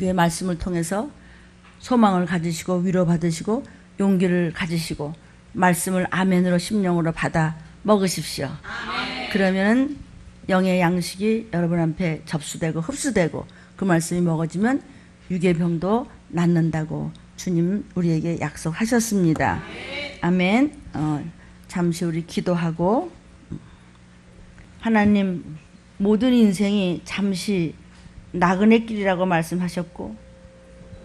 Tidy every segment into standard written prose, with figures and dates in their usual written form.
우리의 말씀을 통해서 소망을 가지시고 위로받으시고 용기를 가지시고 말씀을 아멘으로 심령으로 받아 먹으십시오. 아멘. 그러면 영의 양식이 여러분 앞에 접수되고 흡수되고 그 말씀이 먹어지면 육의 병도 낫는다고 주님 우리에게 약속하셨습니다. 아멘. 잠시 우리 기도하고, 하나님 모든 인생이 잠시 나그네 길이라고 말씀하셨고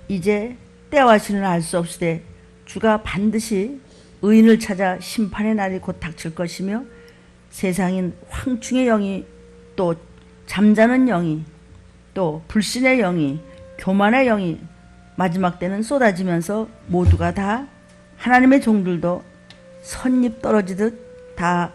이제 때와 시는 알 수 없으되 주가 반드시 의인을 찾아 심판의 날이 곧 닥칠 것이며 세상인 황충의 영이 또 잠자는 영이 또 불신의 영이 교만의 영이 마지막 때는 쏟아지면서 모두가 다 하나님의 종들도 선잎 떨어지듯 다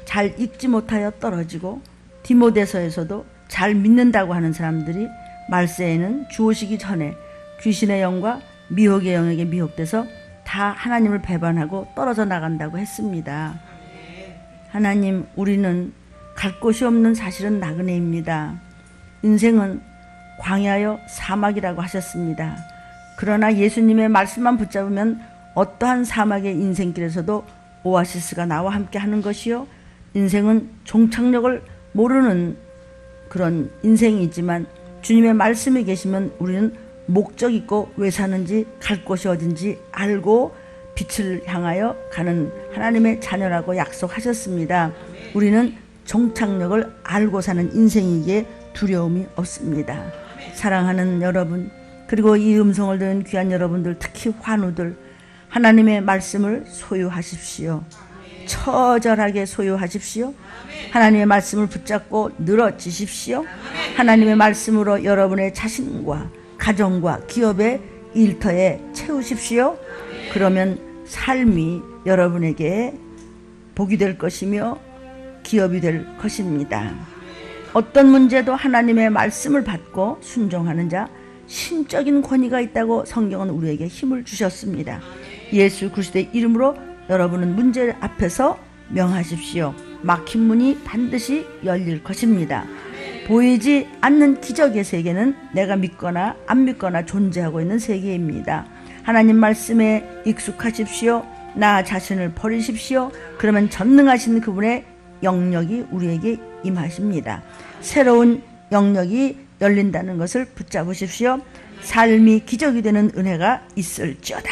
잘 읽지 못하여 떨어지고 디모데서에서도 잘 믿는다고 하는 사람들이 말세에는 주오시기 전에 귀신의 영과 미혹의 영에게 미혹돼서 다 하나님을 배반하고 떨어져 나간다고 했습니다. 하나님, 우리는 갈 곳이 없는 사실은 나그네입니다. 인생은 광야여 사막이라고 하셨습니다. 그러나 예수님의 말씀만 붙잡으면 어떠한 사막의 인생길에서도 오아시스가 나와 함께 하는 것이요, 인생은 종착역을 모르는 그런 인생이지만 주님의 말씀이 계시면 우리는 목적 있고 왜 사는지 갈 곳이 어딘지 알고 빛을 향하여 가는 하나님의 자녀라고 약속하셨습니다. 우리는 종착역을 알고 사는 인생이기에 두려움이 없습니다. 사랑하는 여러분, 그리고 이 음성을 듣는 귀한 여러분들, 특히 환우들, 하나님의 말씀을 소유하십시오. 처절하게 소유하십시오. 하나님의 말씀을 붙잡고 늘어지십시오. 하나님의 말씀으로 여러분의 자신과 가정과 기업의 일터에 채우십시오. 그러면 삶이 여러분에게 복이 될 것이며 기업이 될 것입니다. 어떤 문제도 하나님의 말씀을 받고 순종하는 자, 신적인 권위가 있다고 성경은 우리에게 힘을 주셨습니다. 예수 그리스도의 이름으로 여러분은 문제 앞에서 명하십시오. 막힌 문이 반드시 열릴 것입니다. 보이지 않는 기적의 세계는 내가 믿거나 안 믿거나 존재하고 있는 세계입니다. 하나님 말씀에 익숙하십시오. 나 자신을 버리십시오. 그러면 전능하신 그분의 영역이 우리에게 임하십니다. 새로운 영역이 열린다는 것을 붙잡으십시오. 삶이 기적이 되는 은혜가 있을지어다.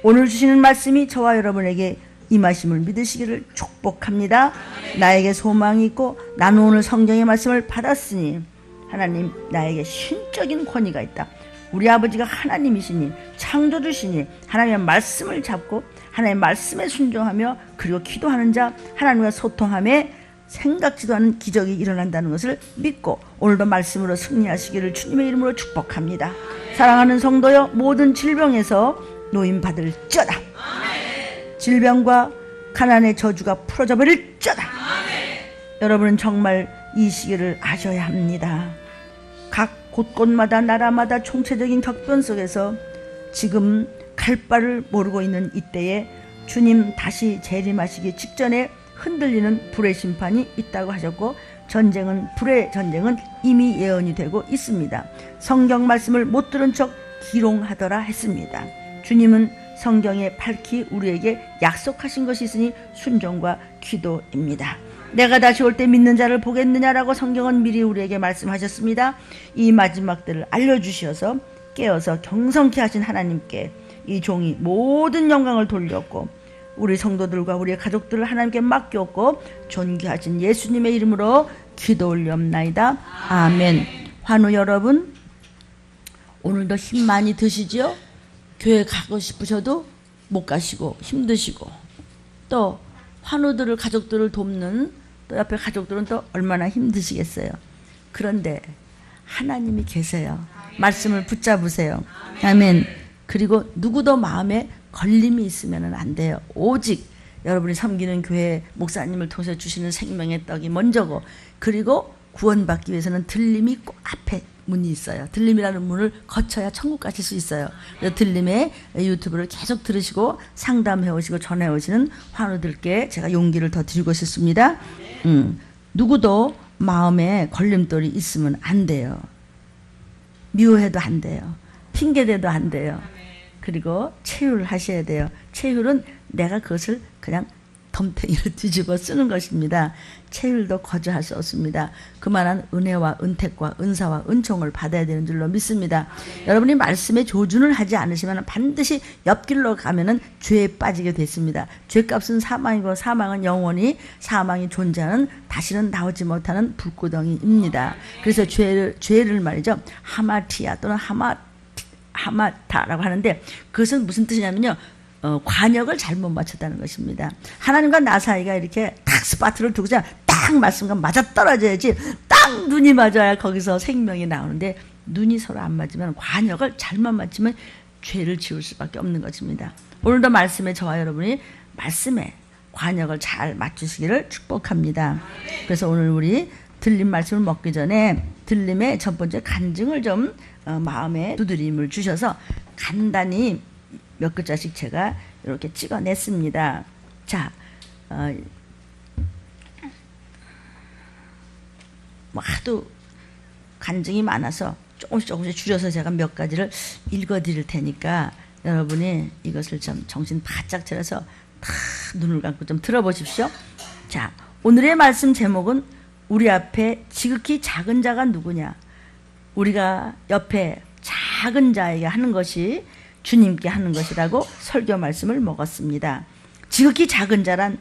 오늘 주시는 말씀이 저와 여러분에게 임하심을 믿으시기를 축복합니다. 나에게 소망이 있고 나는 오늘 성경의 말씀을 받았으니 하나님, 나에게 신적인 권위가 있다. 우리 아버지가 하나님이시니 창조주시니 하나님의 말씀을 잡고 하나님의 말씀에 순종하며 그리고 기도하는 자, 하나님과 소통하며 생각지도 않은 기적이 일어난다는 것을 믿고 오늘도 말씀으로 승리하시기를 주님의 이름으로 축복합니다. 사랑하는 성도여, 모든 질병에서 노임받을지어다. 질병과 가난의 저주가 풀어져 버릴지어다. 여러분은 정말 이 시기를 아셔야 합니다. 각 곳곳마다 나라마다 총체적인 격변 속에서 지금 갈 바를 모르고 있는 이때에 주님 다시 재림하시기 직전에 흔들리는 불의 심판이 있다고 하셨고, 불의 전쟁은 이미 예언이 되고 있습니다. 성경 말씀을 못 들은 척 기롱하더라 했습니다. 주님은 성경에 밝히 우리에게 약속하신 것이 있으니 순종과 기도입니다. 내가 다시 올 때 믿는 자를 보겠느냐라고 성경은 미리 우리에게 말씀하셨습니다. 이 마지막 때를 알려주셔서 깨어서 경성케 하신 하나님께 이 종이 모든 영광을 돌렸고 우리 성도들과 우리의 가족들을 하나님께 맡겼고 존귀하신 예수님의 이름으로 기도 올리옵나이다. 아멘. 환우 여러분, 오늘도 힘 많이 드시죠? 교회 가고 싶으셔도 못 가시고 힘드시고, 또 환우들을, 가족들을 돕는 또 옆에 가족들은 또 얼마나 힘드시겠어요. 그런데 하나님이 계세요. 말씀을 붙잡으세요. 아멘. 그리고 누구도 마음에 걸림이 있으면 안 돼요. 오직 여러분이 섬기는 교회 목사님을 통해서 주시는 생명의 떡이 먼저고, 그리고 구원받기 위해서는 들림이 꼭 앞에 문이 있어요. 들림이라는 문을 거쳐야 천국 가실 수 있어요. 그래서 들림의 유튜브를 계속 들으시고 상담해 오시고 전해 오시는 환우들께 제가 용기를 더 드리고 싶습니다. 누구도 마음에 걸림돌이 있으면 안 돼요. 미워해도 안 돼요. 핑계대도 안 돼요. 그리고 체휼을 하셔야 돼요. 체휼은 내가 그것을 그냥 덤탱이로 뒤집어 쓰는 것입니다. 체휼도 거저할 수 없습니다. 그만한 은혜와 은택과 은사와 은총을 받아야 되는 줄로 믿습니다. 여러분이 말씀에 조준을 하지 않으시면 반드시 옆길로 가면은 죄에 빠지게 됐습니다. 죄값은 사망이고 사망은 영원히 사망이 존재하는 다시는 나오지 못하는 불구덩이입니다. 그래서 죄를 말이죠. 하마티아 또는 하마타라고 하는데 그것은 무슨 뜻이냐면요. 관역을 잘못 맞췄다는 것입니다. 하나님과 나 사이가 이렇게 딱 스파트를 두고자 딱 말씀과 맞아떨어져야지 딱 눈이 맞아야 거기서 생명이 나오는데 눈이 서로 안 맞으면 관역을 잘못 맞추면 죄를 지을 수밖에 없는 것입니다. 오늘도 말씀에 저와 여러분이 말씀에 관역을 잘 맞추시기를 축복합니다. 그래서 오늘 우리 들림 말씀을 먹기 전에 들림의 첫 번째 간증을 좀 마음에 두드림을 주셔서 간단히 몇 글자씩 제가 이렇게 찍어냈습니다. 자, 하도 간증이 많아서 조금씩 줄여서 제가 몇 가지를 읽어드릴 테니까 여러분이 이것을 좀 정신 바짝 차려서 다 눈을 감고 좀 들어보십시오. 자, 오늘의 말씀 제목은 우리 앞에 지극히 작은 자가 누구냐? 우리가 옆에 작은 자에게 하는 것이 주님께 하는 것이라고 설교 말씀을 먹었습니다. 지극히 작은 자란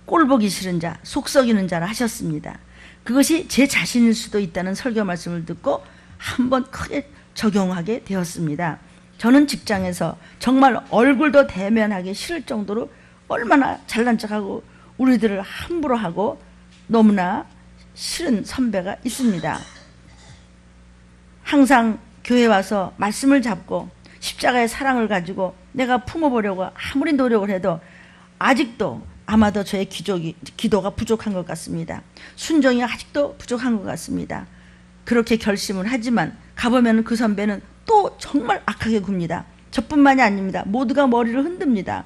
꼴보기 싫은 자, 속 썩이는 자라 하셨습니다. 그것이 제 자신일 수도 있다는 설교 말씀을 듣고 한번 크게 적용하게 되었습니다. 저는 직장에서 정말 얼굴도 대면하기 싫을 정도로 얼마나 잘난 척하고 우리들을 함부로 하고 너무나 싫은 선배가 있습니다. 항상 교회 와서 말씀을 잡고 십자가의 사랑을 가지고 내가 품어보려고 아무리 노력을 해도 아직도 아마도 저의 기도가 부족한 것 같습니다. 순종이 아직도 부족한 것 같습니다. 그렇게 결심을 하지만 가보면 그 선배는 또 정말 악하게 굽니다. 저뿐만이 아닙니다. 모두가 머리를 흔듭니다.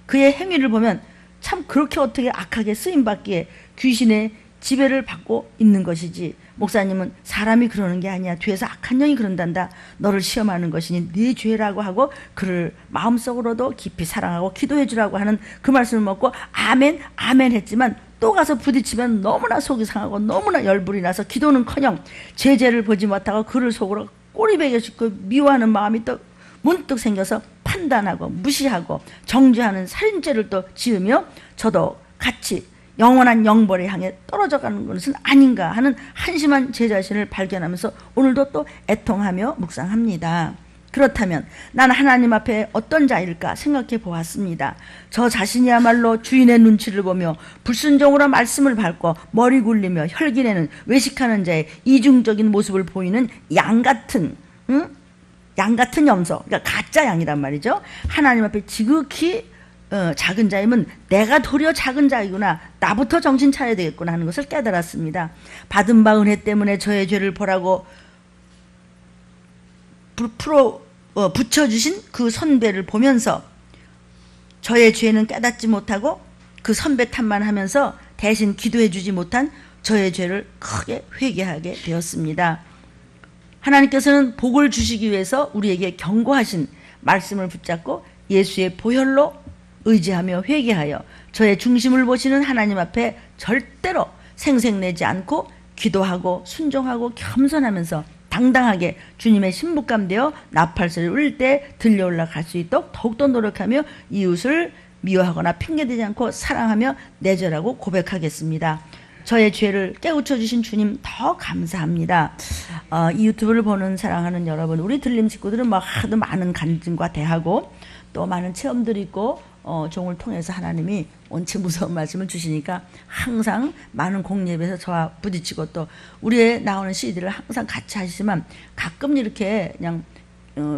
그의 행위를 보면 참 그렇게 어떻게 악하게 쓰임받기에 귀신의 지배를 받고 있는 것이지. 목사님은 사람이 그러는 게 아니야. 뒤에서 악한 영이 그런단다. 너를 시험하는 것이니 네 죄라고 하고 그를 마음속으로도 깊이 사랑하고 기도해 주라고 하는 그 말씀을 먹고 아멘 아멘 했지만 또 가서 부딪히면 너무나 속이 상하고 너무나 열불이 나서 기도는커녕 제 죄를 보지 못하고 그를 속으로 꼬리배겨 짚고 미워하는 마음이 또 문득 생겨서 판단하고 무시하고 정죄하는 살인죄를 또 지으며 저도 같이 영원한 영벌에 향해 떨어져가는 것은 아닌가 하는 한심한 제 자신을 발견하면서 오늘도 또 애통하며 묵상합니다. 그렇다면 나는 하나님 앞에 어떤 자일까 생각해 보았습니다. 저 자신이야말로 주인의 눈치를 보며 불순종으로 말씀을 밟고 머리 굴리며 혈기내는 외식하는 자의 이중적인 모습을 보이는 양같은 염소, 그러니까 가짜 양이란 말이죠. 하나님 앞에 지극히 작은 자임은 내가 도리어 작은 자이구나. 나부터 정신 차려야 되겠구나 하는 것을 깨달았습니다. 받은 바 은혜 때문에 저의 죄를 보라고 붙여주신 그 선배를 보면서 저의 죄는 깨닫지 못하고 그 선배 탓만 하면서 대신 기도해 주지 못한 저의 죄를 크게 회개하게 되었습니다. 하나님께서는 복을 주시기 위해서 우리에게 경고하신 말씀을 붙잡고 예수의 보혈로 의지하며 회개하여 저의 중심을 보시는 하나님 앞에 절대로 생색내지 않고 기도하고 순종하고 겸손하면서 당당하게 주님의 신부감 되어 나팔소리 울릴 때 들려 올라갈 수 있도록 더욱더 노력하며 이웃을 미워하거나 핑계대지 않고 사랑하며 내절하고 고백하겠습니다. 저의 죄를 깨우쳐 주신 주님 더 감사합니다. 이 유튜브를 보는 사랑하는 여러분, 우리 들림 식구들은 뭐 하도 많은 간증과 대하고 또 많은 체험들이 있고 종을 통해서 하나님이 원체 무서운 말씀을 주시니까 항상 많은 공예배에서 저와 부딪히고 또 우리의 나오는 CD를 항상 같이 하시지만 가끔 이렇게 그냥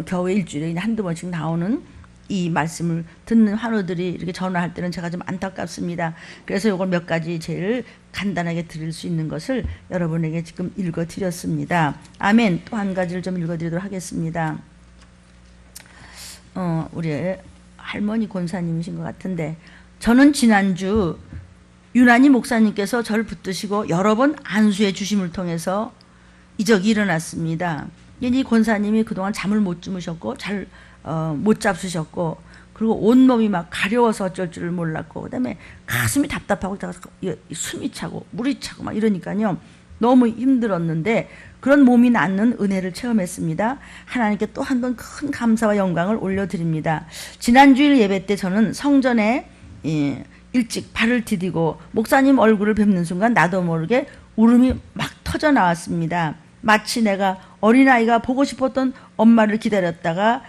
겨우 일주일에 그냥 한두 번씩 나오는 이 말씀을 듣는 환우들이 이렇게 전화할 때는 제가 좀 안타깝습니다. 그래서 이걸 몇 가지 제일 간단하게 드릴 수 있는 것을 여러분에게 지금 읽어드렸습니다. 아멘. 또 한 가지를 좀 읽어드리도록 하겠습니다. 우리 할머니 권사님이신 것 같은데, 저는 지난주 유난히 목사님께서 저를 붙드시고 여러 번 안수해 주심을 통해서 이적이 일어났습니다. 이 권사님이 그동안 잠을 못 주무셨고 잘 못 잡수셨고 그리고 온몸이 막 가려워서 어쩔 줄을 몰랐고 그다음에 가슴이 답답하고 숨이 차고 물이 차고 막 이러니까요. 너무 힘들었는데 그런 몸이 낫는 은혜를 체험했습니다. 하나님께 또 한 번 큰 감사와 영광을 올려드립니다. 지난주일 예배 때 저는 성전에 일찍 발을 디디고 목사님 얼굴을 뵙는 순간 나도 모르게 울음이 막 터져 나왔습니다. 마치 내가 어린아이가 보고 싶었던 엄마를 기다렸다가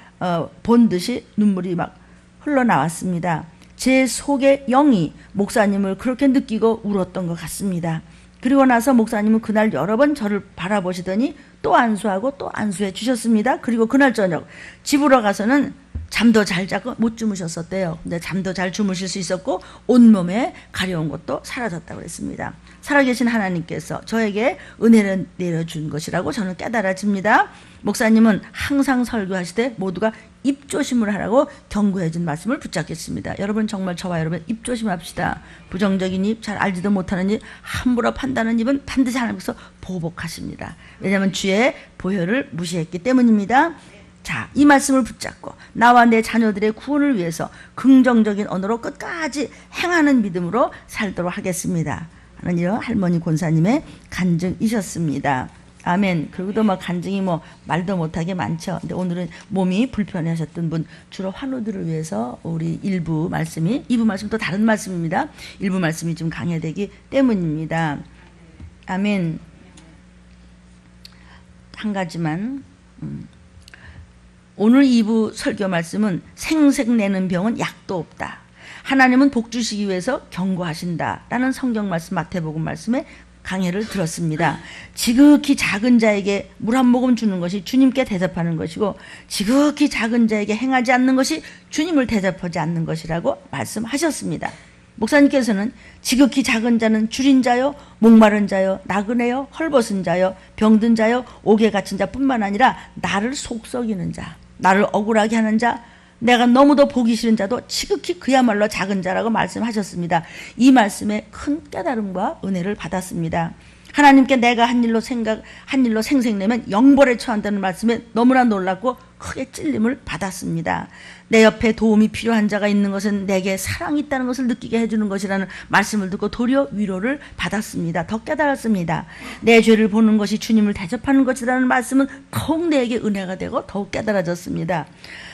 본 듯이 눈물이 막 흘러나왔습니다. 제 속의 영이 목사님을 그렇게 느끼고 울었던 것 같습니다. 그리고 나서 목사님은 그날 여러 번 저를 바라보시더니 또 안수하고 또 안수해 주셨습니다. 그리고 그날 저녁 집으로 가서는 잠도 잘 자고 못 주무셨었대요. 근데 잠도 잘 주무실 수 있었고 온몸에 가려운 것도 사라졌다고 그랬습니다. 살아계신 하나님께서 저에게 은혜를 내려준 것이라고 저는 깨달아집니다. 목사님은 항상 설교하시되 모두가 입조심을 하라고 경고해 준 말씀을 붙잡겠습니다. 여러분 정말 저와 여러분 입조심합시다. 부정적인 입, 잘 알지도 못하는 입, 함부로 판단하는 입은 반드시 하나님께서 보복하십니다. 왜냐하면 주의 보혈을 무시했기 때문입니다. 자, 이 말씀을 붙잡고 나와 내 자녀들의 구원을 위해서 긍정적인 언어로 끝까지 행하는 믿음으로 살도록 하겠습니다. 하는 이런 할머니 권사님의 간증이셨습니다. 아멘. 그리고도 뭐 간증이 뭐 말도 못하게 많죠. 근데 오늘은 몸이 불편하셨던 분, 주로 환우들을 위해서 우리 1부 말씀이, 2부 말씀 또 다른 말씀입니다. 1부 말씀이 좀 강해되기 때문입니다. 아멘. 한 가지만, 오늘 2부 설교 말씀은 생색내는 병은 약도 없다. 하나님은 복 주시기 위해서 경고하신다. 라는 성경 말씀 마태복음 말씀에 강해를 들었습니다. 지극히 작은 자에게 물 한 모금 주는 것이 주님께 대접하는 것이고 지극히 작은 자에게 행하지 않는 것이 주님을 대접하지 않는 것이라고 말씀하셨습니다. 목사님께서는 지극히 작은 자는 줄인 자요, 목마른 자요, 나그네요, 헐벗은 자요, 병든 자요, 옥에 갇힌 자뿐만 아니라 나를 속썩이는 자, 나를 억울하게 하는 자, 내가 너무도 보기 싫은 자도 지극히 그야말로 작은 자라고 말씀하셨습니다. 이 말씀에 큰 깨달음과 은혜를 받았습니다. 하나님께 내가 한 일로 생색내면 영벌에 처한다는 말씀에 너무나 놀랐고 크게 찔림을 받았습니다. 내 옆에 도움이 필요한 자가 있는 것은 내게 사랑이 있다는 것을 느끼게 해주는 것이라는 말씀을 듣고 도리어 위로를 받았습니다. 더 깨달았습니다. 내 죄를 보는 것이 주님을 대접하는 것이라는 말씀은 더욱 내게 은혜가 되고 더욱 깨달아졌습니다.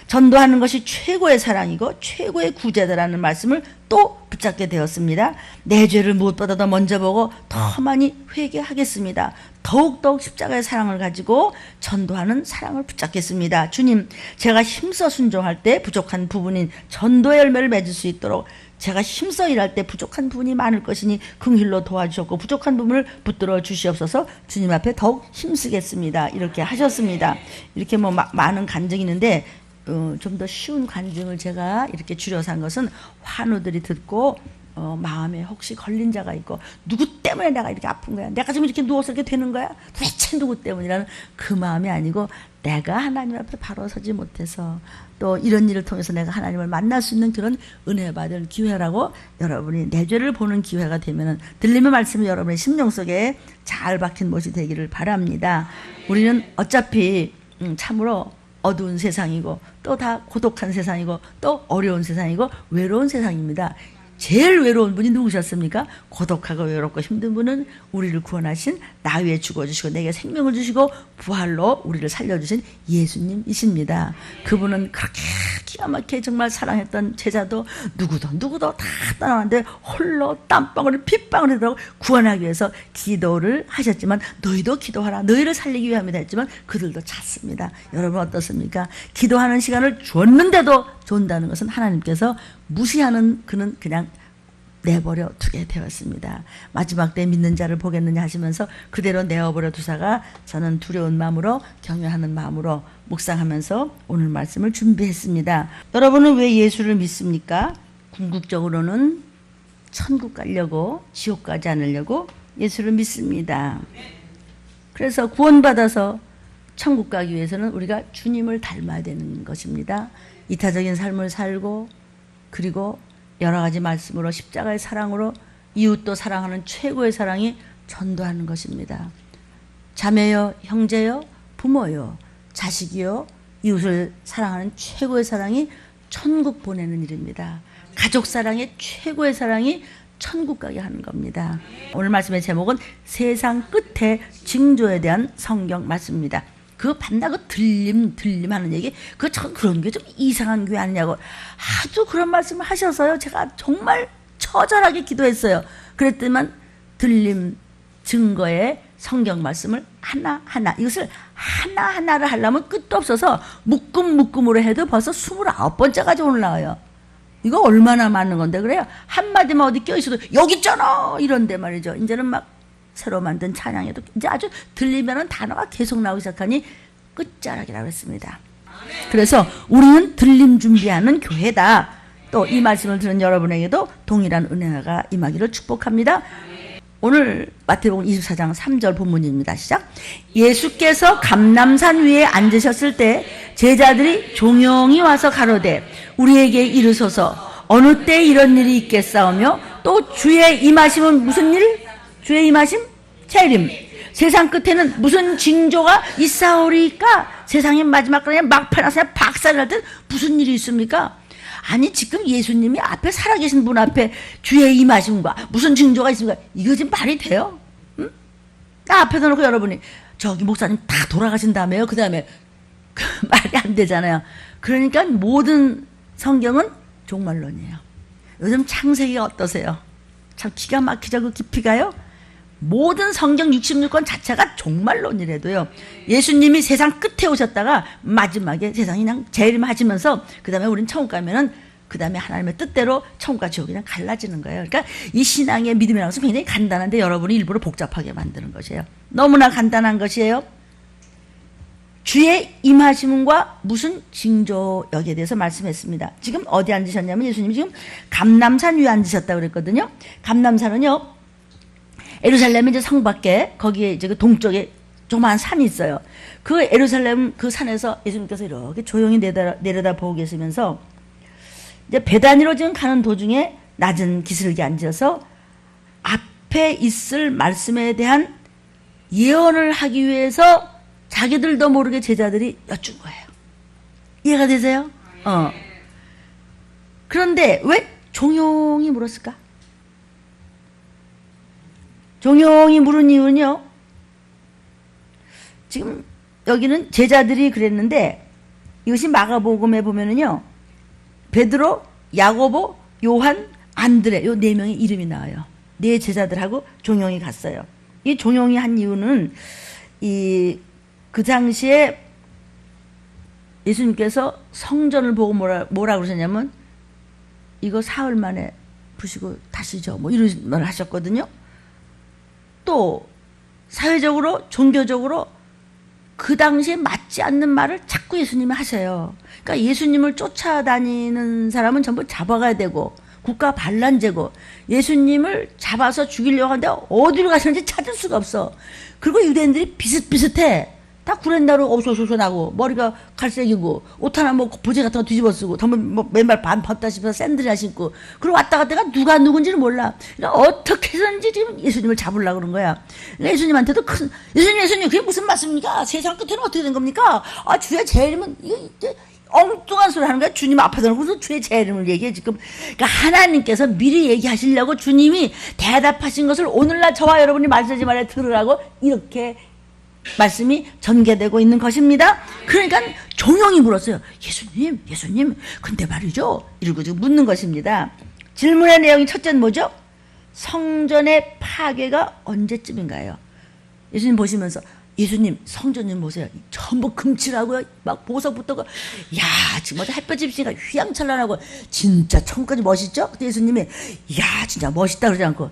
전도하는 것이 최고의 사랑이고 최고의 구제다라는 말씀을 또 붙잡게 되었습니다. 내 죄를 무엇보다도 먼저 보고 더 많이 회개하겠습니다. 더욱더욱 십자가의 사랑을 가지고 전도하는 사랑을 붙잡겠습니다. 주님, 제가 힘써 순종할 때 부족한 부분인 전도의 열매를 맺을 수 있도록 제가 힘써 일할 때 부족한 부분이 많을 것이니 긍휼로 도와주셨고 부족한 부분을 붙들어 주시옵소서. 주님 앞에 더욱 힘쓰겠습니다. 이렇게 하셨습니다. 이렇게 뭐 많은 간증이 있는데 좀 더 쉬운 간증을 제가 이렇게 줄여서 한 것은 환우들이 듣고 마음에 혹시 걸린 자가 있고 누구 때문에 내가 이렇게 아픈 거야, 내가 지금 이렇게 누워서 이렇게 되는 거야, 도대체 누구 때문이라는 그 마음이 아니고 내가 하나님 앞에 바로 서지 못해서 또 이런 일을 통해서 내가 하나님을 만날 수 있는 그런 은혜 받을 기회라고 여러분이 내 죄를 보는 기회가 되면은 들림의 말씀이 여러분의 심령 속에 잘 박힌 못이 되기를 바랍니다. 우리는 어차피 참으로 어두운 세상이고 또 다 고독한 세상이고 또 어려운 세상이고 외로운 세상입니다. 제일 외로운 분이 누구셨습니까? 고독하고 외롭고 힘든 분은 우리를 구원하신 나 위에 죽어주시고 내게 생명을 주시고 부활로 우리를 살려주신 예수님이십니다. 그분은 그렇게 기가 막히게 정말 사랑했던 제자도 누구도 다 떠나는데 홀로 땀방울을 핏방울을 들어 구원하기 위해서 기도를 하셨지만 너희도 기도하라, 너희를 살리기 위함이다 했지만 그들도 잤습니다. 여러분 어떻습니까? 기도하는 시간을 줬는데도 존다는 것은 하나님께서 무시하는 그는 그냥 내버려 두게 되었습니다. 마지막 때 믿는 자를 보겠느냐 하시면서 그대로 내어버려 두사가 저는 두려운 마음으로 경외하는 마음으로 묵상하면서 오늘 말씀을 준비했습니다. 여러분은 왜 예수를 믿습니까? 궁극적으로는 천국 가려고, 지옥 가지 않으려고 예수를 믿습니다. 그래서 구원받아서 천국 가기 위해서는 우리가 주님을 닮아야 되는 것입니다. 이타적인 삶을 살고 그리고 여러 가지 말씀으로 십자가의 사랑으로 이웃도 사랑하는 최고의 사랑이 전도하는 것입니다. 자매여 형제여 부모요, 자식이요, 이웃을 사랑하는 최고의 사랑이 천국 보내는 일입니다. 가족 사랑의 최고의 사랑이 천국 가게 하는 겁니다. 오늘 말씀의 제목은 세상 끝에 징조에 대한 성경 말씀입니다. 그 반나고 들림 하는 얘기, 그런 게 좀 이상한 교회 아니냐고 하도 그런 말씀을 하셔서요. 제가 정말 처절하게 기도했어요. 그랬더니만 들림 증거의 성경 말씀을 하나하나, 이것을 하나하나를 하려면 끝도 없어서 묶음으로 해도 벌써 29번째까지 오늘 나와요. 이거 얼마나 많은 건데 그래요. 한마디만 어디 껴있어도 여기 있잖아 이런데 말이죠. 이제는 막 새로 만든 찬양에도 이제 아주 들리면은 단어가 계속 나오기 시작하니 끝자락이라고 했습니다. 그래서 우리는 들림 준비하는 교회다. 또 이 말씀을 들은 여러분에게도 동일한 은혜가 임하기를 축복합니다. 오늘 마태복음 24장 3절 본문입니다. 시작. 예수께서 감람산 위에 앉으셨을 때 제자들이 종용이 와서 가로되 우리에게 이르소서 어느 때 이런 일이 있겠사오며 또 주의 임하심은 무슨 일? 주의 임하심? 재림. 세상 끝에는 무슨 징조가 있사오리까? 세상의 마지막 그냥 막판에서 박살날 때 무슨 일이 있습니까? 아니 지금 예수님이 앞에 살아계신 분 앞에 주의 임하심과 무슨 징조가 있습니까? 이거 지금 말이 돼요? 응? 나 앞에다 놓고 여러분이 저기 목사님 다 돌아가신 다음에요. 그 다음에 말이 안 되잖아요. 그러니까 모든 성경은 종말론이에요. 요즘 창세기가 어떠세요? 참 기가 막히죠. 그 깊이가요. 모든 성경 66권 자체가 종말론이라도요. 예수님이 세상 끝에 오셨다가 마지막에 세상이 그냥 재림하시면서 그 다음에 우린 천국 가면은 그 다음에 하나님의 뜻대로 천국과 지옥이 그냥 갈라지는 거예요. 그러니까 이 신앙의 믿음이라는 것은 굉장히 간단한데 여러분이 일부러 복잡하게 만드는 것이에요. 너무나 간단한 것이에요. 주의 임하심과 무슨 징조 여기에 대해서 말씀했습니다. 지금 어디 앉으셨냐면 예수님이 지금 감람산 위에 앉으셨다고 그랬거든요. 감람산은요. 예루살렘의 이제 성 밖에 거기에 이제 그 동쪽에 조그마한 산이 있어요. 그 예루살렘 그 산에서 예수님께서 이렇게 조용히 내려다 보고 계시면서 이제 베다니로 지금 가는 도중에 낮은 기슭에 앉아서 앞에 있을 말씀에 대한 예언을 하기 위해서 자기들도 모르게 제자들이 여쭌 거예요. 이해가 되세요? 그런데 왜 종용이 물었을까? 종용이 물은 이유는요. 지금 여기는 제자들이 그랬는데 이것이 마가복음에 보면은요. 베드로, 야고보, 요한, 안드레 요 네 명의 이름이 나와요. 네 제자들하고 종용이 갔어요. 이 종용이 한 이유는 그 당시에 예수님께서 성전을 보고 뭐라 그러셨냐면 이거 사흘 만에 부시고 다시죠. 뭐 이런 말을 하셨거든요. 또 사회적으로 종교적으로 그 당시에 맞지 않는 말을 자꾸 예수님이 하셔요. 그러니까 예수님을 쫓아다니는 사람은 전부 잡아가야 되고 국가 반란죄고 예수님을 잡아서 죽이려고 하는데 어디로 가시는지 찾을 수가 없어. 그리고 유대인들이 비슷비슷해. 다 구렛나루 어소소소 나고 머리가 갈색이고 옷 하나 뭐 보제 같은 거 뒤집어 쓰고 뭐 맨발 반 벗다시피 샌들이나 신고 그리고 왔다 갔다가 누가 누군지를 몰라. 그러니까 어떻게 해서든지 지금 예수님을 잡으려고 그런 거야. 그러니까 예수님한테도 예수님 그게 무슨 말씀입니까? 세상 끝에는 어떻게 된 겁니까? 아 주의 재림은 이게 엉뚱한 소리 하는 거야. 주님 앞에 놓고서 주의 재림을 얘기해 지금. 그러니까 하나님께서 미리 얘기하시려고 주님이 대답하신 것을 오늘날 저와 여러분이 말씀하지 말에 들으라고 이렇게 말씀이 전개되고 있는 것입니다. 그러니까 종용이 물었어요. 예수님, 근데 말이죠. 이러고 지금 묻는 것입니다. 질문의 내용이 첫째는 뭐죠? 성전의 파괴가 언제쯤인가요? 예수님 보시면서 예수님 성전 좀 보세요. 전부 금칠하고요. 막 보석부터 야 지금 어제 햇볕 입시니까 휘황찬란하고 진짜 천국까지 멋있죠? 그때 예수님이 야 진짜 멋있다 그러지 않고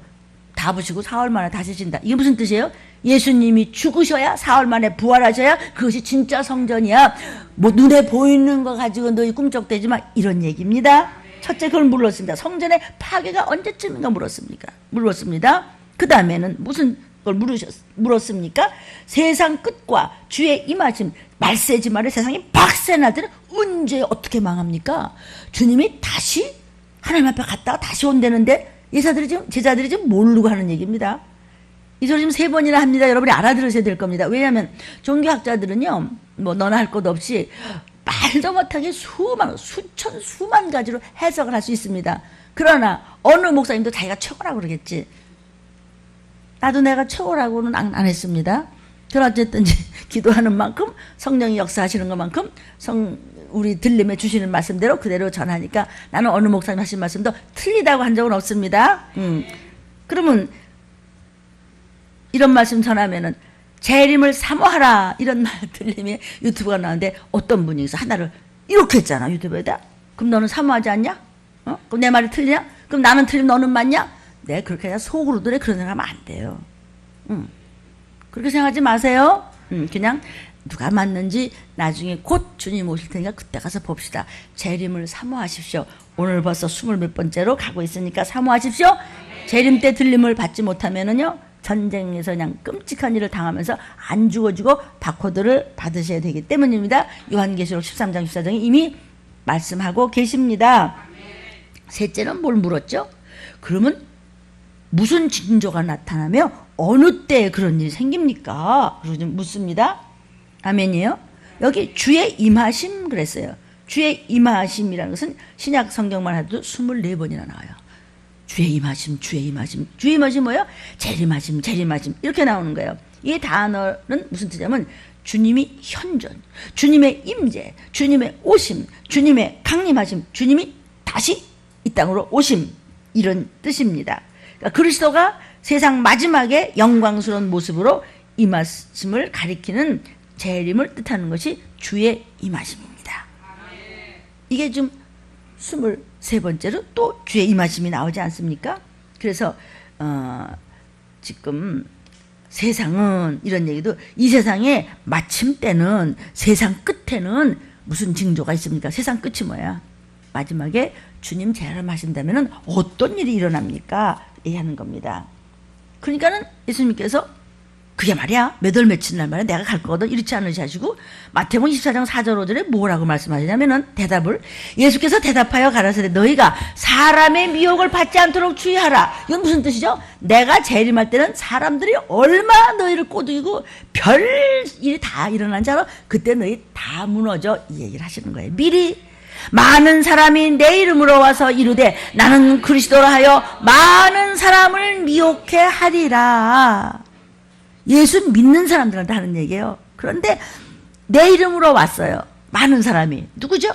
다 부시고 4월 만에 다시 진다. 이게 무슨 뜻이에요? 예수님이 죽으셔야 4월 만에 부활하셔야 그것이 진짜 성전이야. 뭐 눈에 보이는 거 가지고 너희 꿈쩍대지 마. 이런 얘기입니다. 첫째 그걸 물었습니다. 성전의 파괴가 언제쯤인가 물었습니다. 그 다음에는 무슨 걸 물었습니까? 세상 끝과 주의 임하심 말세지 말에 세상이 박살날 때는 언제 어떻게 망합니까? 주님이 다시 하나님 앞에 갔다가 다시 온다는데 제자들이 지금 모르고 하는 얘기입니다. 이 소리 지금 3번이나 합니다. 여러분이 알아들으셔야 될 겁니다. 왜냐하면 종교학자들은요, 뭐 너나 할 것 없이 말도 못하게 수천, 수만 가지로 해석을 할 수 있습니다. 그러나 어느 목사님도 자기가 최고라고 그러겠지. 나도 내가 최고라고는 안 했습니다. 그러나 어쨌든 기도하는 만큼 성령이 역사하시는 것만큼 우리 들림에 주시는 말씀대로 그대로 전하니까 나는 어느 목사님 하신 말씀도 틀리다고 한 적은 없습니다. 그러면 이런 말씀 전하면은 재림을 사모하라 이런 말 들림이 유튜브가 나오는데 어떤 분이 있어 하나를 이렇게 했잖아 유튜브에다. 그럼 너는 사모하지 않냐? 그럼 내 말이 틀리냐? 그럼 나는 틀리면 너는 맞냐? 네, 그렇게 그냥 속으로도 그런 생각하면 안 돼요. 그렇게 생각하지 마세요. 그냥 누가 맞는지 나중에 곧 주님 오실 테니까 그때 가서 봅시다. 재림을 사모하십시오. 오늘 벌써 20몇 번째로 가고 있으니까 사모하십시오. 재림 때 들림을 받지 못하면은요, 전쟁에서 그냥 끔찍한 일을 당하면서 안 죽어주고 바코드를 받으셔야 되기 때문입니다. 요한계시록 13장 14장에 이미 말씀하고 계십니다. 셋째는 뭘 물었죠? 그러면 무슨 징조가 나타나며 어느 때 그런 일이 생깁니까? 그러고 묻습니다. 아멘이에요. 여기 주의 임하심 그랬어요. 주의 임하심이라는 것은 신약 성경만 해도 24번이나 나와요. 주의 임하심, 주의 임하심. 주의 임하심 뭐예요? 재림하심, 재림하심. 이렇게 나오는 거예요. 이 단어는 무슨 뜻이냐면 주님이 현존, 주님의 임재, 주님의 오심, 주님의 강림하심, 주님이 다시 이 땅으로 오심, 이런 뜻입니다. 그러니까 그리스도가 세상 마지막에 영광스러운 모습으로 임하심을 가리키는 재림을 뜻하는 것이 주의 임하심입니다. 이게 좀 23번째로 또 주의 임하심이 나오지 않습니까? 그래서 지금 세상은 이런 얘기도 이 세상의 마침 때는 세상 끝에는 무슨 징조가 있습니까? 세상 끝이 뭐야? 마지막에 주님 재림하신다면 어떤 일이 일어납니까? 얘기하는 겁니다. 그러니까는 예수님께서 그게 말이야 몇 월 며칠 날 말이야 내가 갈 거거든 이렇지 않으시고 마태복음 24장 4절 5절에 뭐라고 말씀하시냐면은 대답을 예수께서 대답하여 가라사대 너희가 사람의 미혹을 받지 않도록 주의하라. 이건 무슨 뜻이죠? 내가 재림할 때는 사람들이 얼마나 너희를 꼬드기고 별 일이 다 일어난 줄 알아? 그때 너희 다 무너져 이 얘기를 하시는 거예요. 미리 많은 사람이 내 이름으로 와서 이르되 나는 그리스도라 하여 많은 사람을 미혹해 하리라. 예수 믿는 사람들한테 하는 얘기예요. 그런데 내 이름으로 왔어요. 많은 사람이. 누구죠?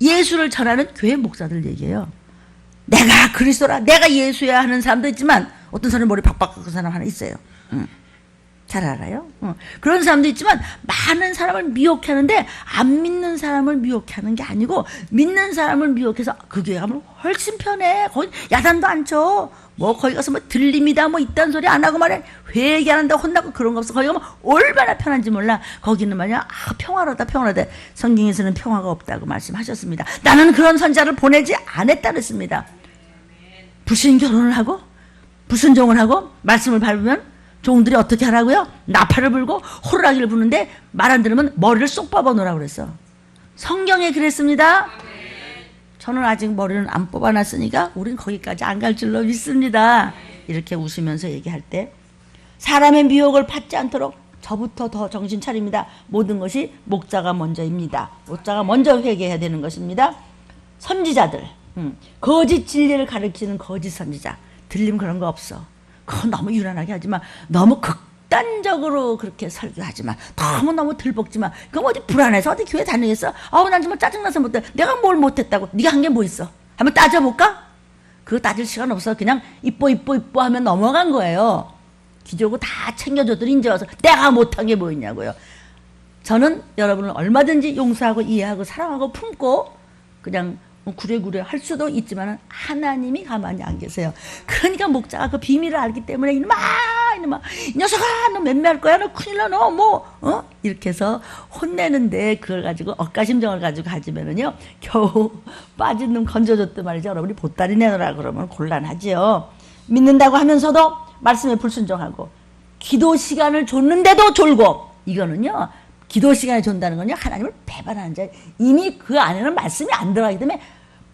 예수를 전하는 교회 목사들 얘기예요. 내가 그리스도라, 내가 예수야 하는 사람도 있지만 어떤 사람이 머리 박박 깎은 사람 하나 있어요. 잘 알아요? 그런 사람도 있지만 많은 사람을 미혹하는데 안 믿는 사람을 미혹하는 게 아니고 믿는 사람을 미혹해서 그 교회 가면 훨씬 편해. 거기 야단도 안 쳐. 뭐 거기 가서 뭐 들림이다 뭐 이딴 소리 안 하고 말이야 회개한다 혼나고 그런 거 없어. 거기 가면 얼마나 편한지 몰라. 거기는 말이야 평화로다 평화로다. 성경에서는 평화가 없다고 말씀하셨습니다. 나는 그런 선자를 보내지 않았다 그랬습니다. 불신 결혼을 하고 불순종을 하고 말씀을 밟으면 종들이 어떻게 하라고요? 나팔을 불고 호루라기를 부는데 말 안 들으면 머리를 쏙 뽑아놓으라고 그랬어. 성경에 그랬습니다. 저는 아직 머리는 안 뽑아놨으니까 우린 거기까지 안 갈 줄로 믿습니다. 이렇게 웃으면서 얘기할 때 사람의 미혹을 받지 않도록 저부터 더 정신 차립니다. 모든 것이 목자가 먼저입니다. 목자가 먼저 회개해야 되는 것입니다. 선지자들, 거짓 진리를 가르치는 거짓 선지자 들림 그런 거 없어. 그건 너무 유난하게 하지만 너무 극단적으로 그렇게 설교하지만 너무 들볶지만 그럼 어디 불안해서 어디 교회 다니겠어? 난 정말 짜증나서 못해. 내가 뭘 못했다고? 네가 한 게 뭐 있어? 한번 따져볼까? 그거 따질 시간 없어. 그냥 이뻐 하면 넘어간 거예요. 기저고 다 챙겨줬더니 이제 와서 내가 못한 게 뭐 있냐고요. 저는 여러분을 얼마든지 용서하고 이해하고 사랑하고 품고 그냥 구레구레 할 수도 있지만 하나님이 가만히 안 계세요. 그러니까 목자가 그 비밀을 알기 때문에 이놈아 이 녀석아 너 맴매할 거야 너 큰일 나 너 뭐 이렇게 해서 혼내는데 그걸 가지고 억가심정을 가지고 가지면은요 겨우 빠진 놈 건져줬단 말이죠. 여러분이 보따리 내놓으라 그러면 곤란하지요. 믿는다고 하면서도 말씀에 불순종하고 기도 시간을 줬는데도 졸고 이거는요 기도 시간에 존다는 건요 하나님을 배반하는 자. 이미 그 안에는 말씀이 안 들어가기 때문에